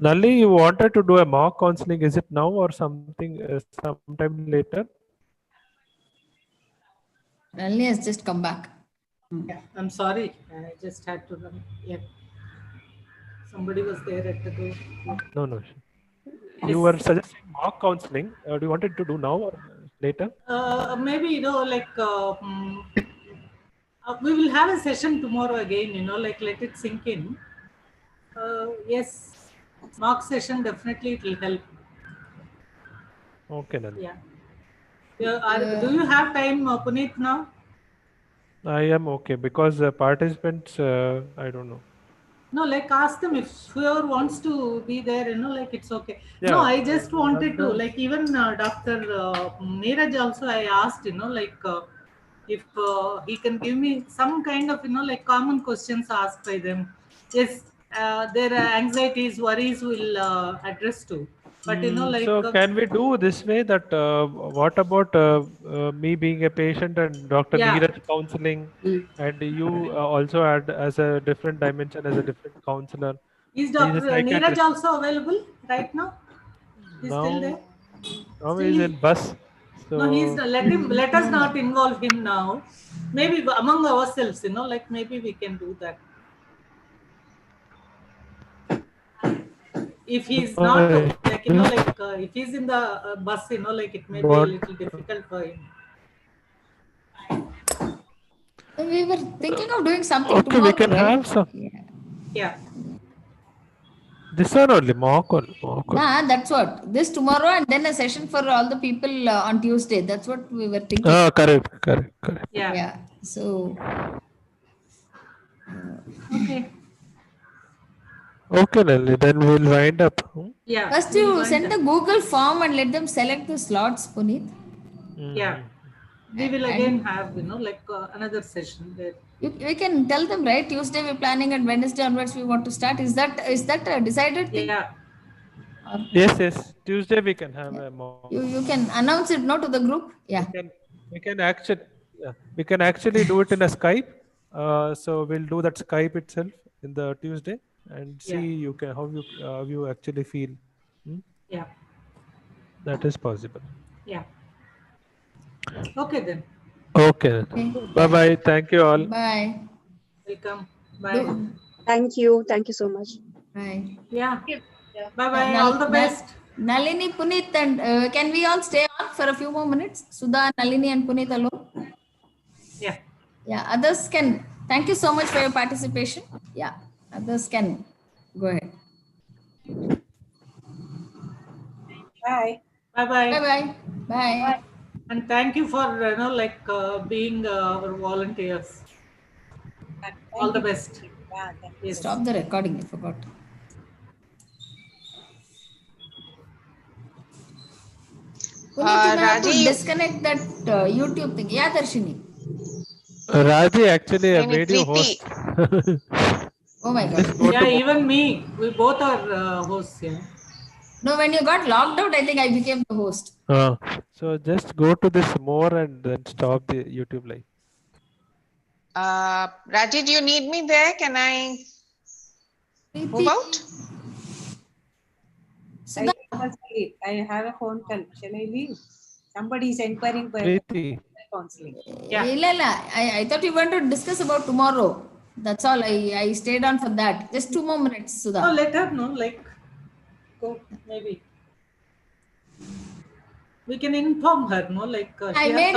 Nalli, you wanted to do a mock counseling. Is it now or something sometime later? Nalini has just come back. Yeah, I'm sorry. I just had to run. Yeah. Somebody was there at the door. No. You were suggesting mock counseling. Do you wanted to do now or later? Maybe, we will have a session tomorrow again, let it sink in. Yes, mock session, definitely it will help. Okay, Nalini. Yeah. Do you have time, Puneet, now? I am okay because participants, I don't know. No, like ask them if whoever wants to be there, like it's okay. No, Yeah, I just wanted to, the- like even Dr. Neeraj also, I asked, like if he can give me some kind of, like common questions asked by them. Yes, their anxieties, worries will address to. But, like, So can we do this way that what about me being a patient and Dr. yeah, Neeraj counseling, and you also add as a different dimension as a different counselor? is He's a Dr. Neeraj psychiatrist also available right now? He's still there? now. Now Still he's he, in bus. no, he's So let us not involve him now. Maybe among ourselves, like maybe we can do that. If he's not no, like if he's in the bus, like it may be a what? little difficult for him. We were thinking of doing something Okay, we tomorrow, can right? have some. Yeah. This one only, mock only. Nah, that's what. This tomorrow and then a session for all the people on Tuesday. That's what we were thinking. Ah, correct. Yeah. Yeah. So. Okay. Okay, Nelly, then we'll wind up. Yeah. First, we'll you wind send up. the Google form and let them select the slots, Puneet. Yeah. We will again have, like another session there. We can tell them, right? Tuesday we're planning and Wednesday onwards we want to start. Is that a decided thing? Yeah. Yes. Tuesday we can have a mock. You can announce it, no, to the group. Yeah. We can actually do it in a Skype. So we'll do that Skype itself in the Tuesday and see how you actually feel. Yeah. That is possible. Yeah. Okay then. Okay. Bye. Thank you all. Bye. Welcome. Bye. Thank you. Thank you so much. Bye. Yeah. Bye. All the best. Nalini, Puneet, and can we all stay on for a few more minutes? Sudha, Nalini, and Puneet alone. Yeah. Yeah. Others can. Thank you so much for your participation. Yeah. Others can go ahead. Bye. Bye. Bye. And thank you for being our volunteers. All the best. Yeah, Yes. Stop the recording. I forgot. Puneet, you may have to Raji, disconnect that YouTube thing. Yeah, Darshini. Raji, actually, I Name is made you Preeti. host. Oh my God. Just go Yeah, to even me. We both are hosts. Yeah. No, when you got locked out, I think I became the host. So just go to this more and then stop the YouTube live. Raji, do you need me there? Can I move out? I have a phone call. Shall I leave? Somebody is inquiring for Preeti. counseling. Yeah. I thought you wanted to discuss about tomorrow. That's all. I stayed on for that. Just 2 more minutes, Sudha. No, let her know. Like, go maybe. We can inform her. No, like I she has made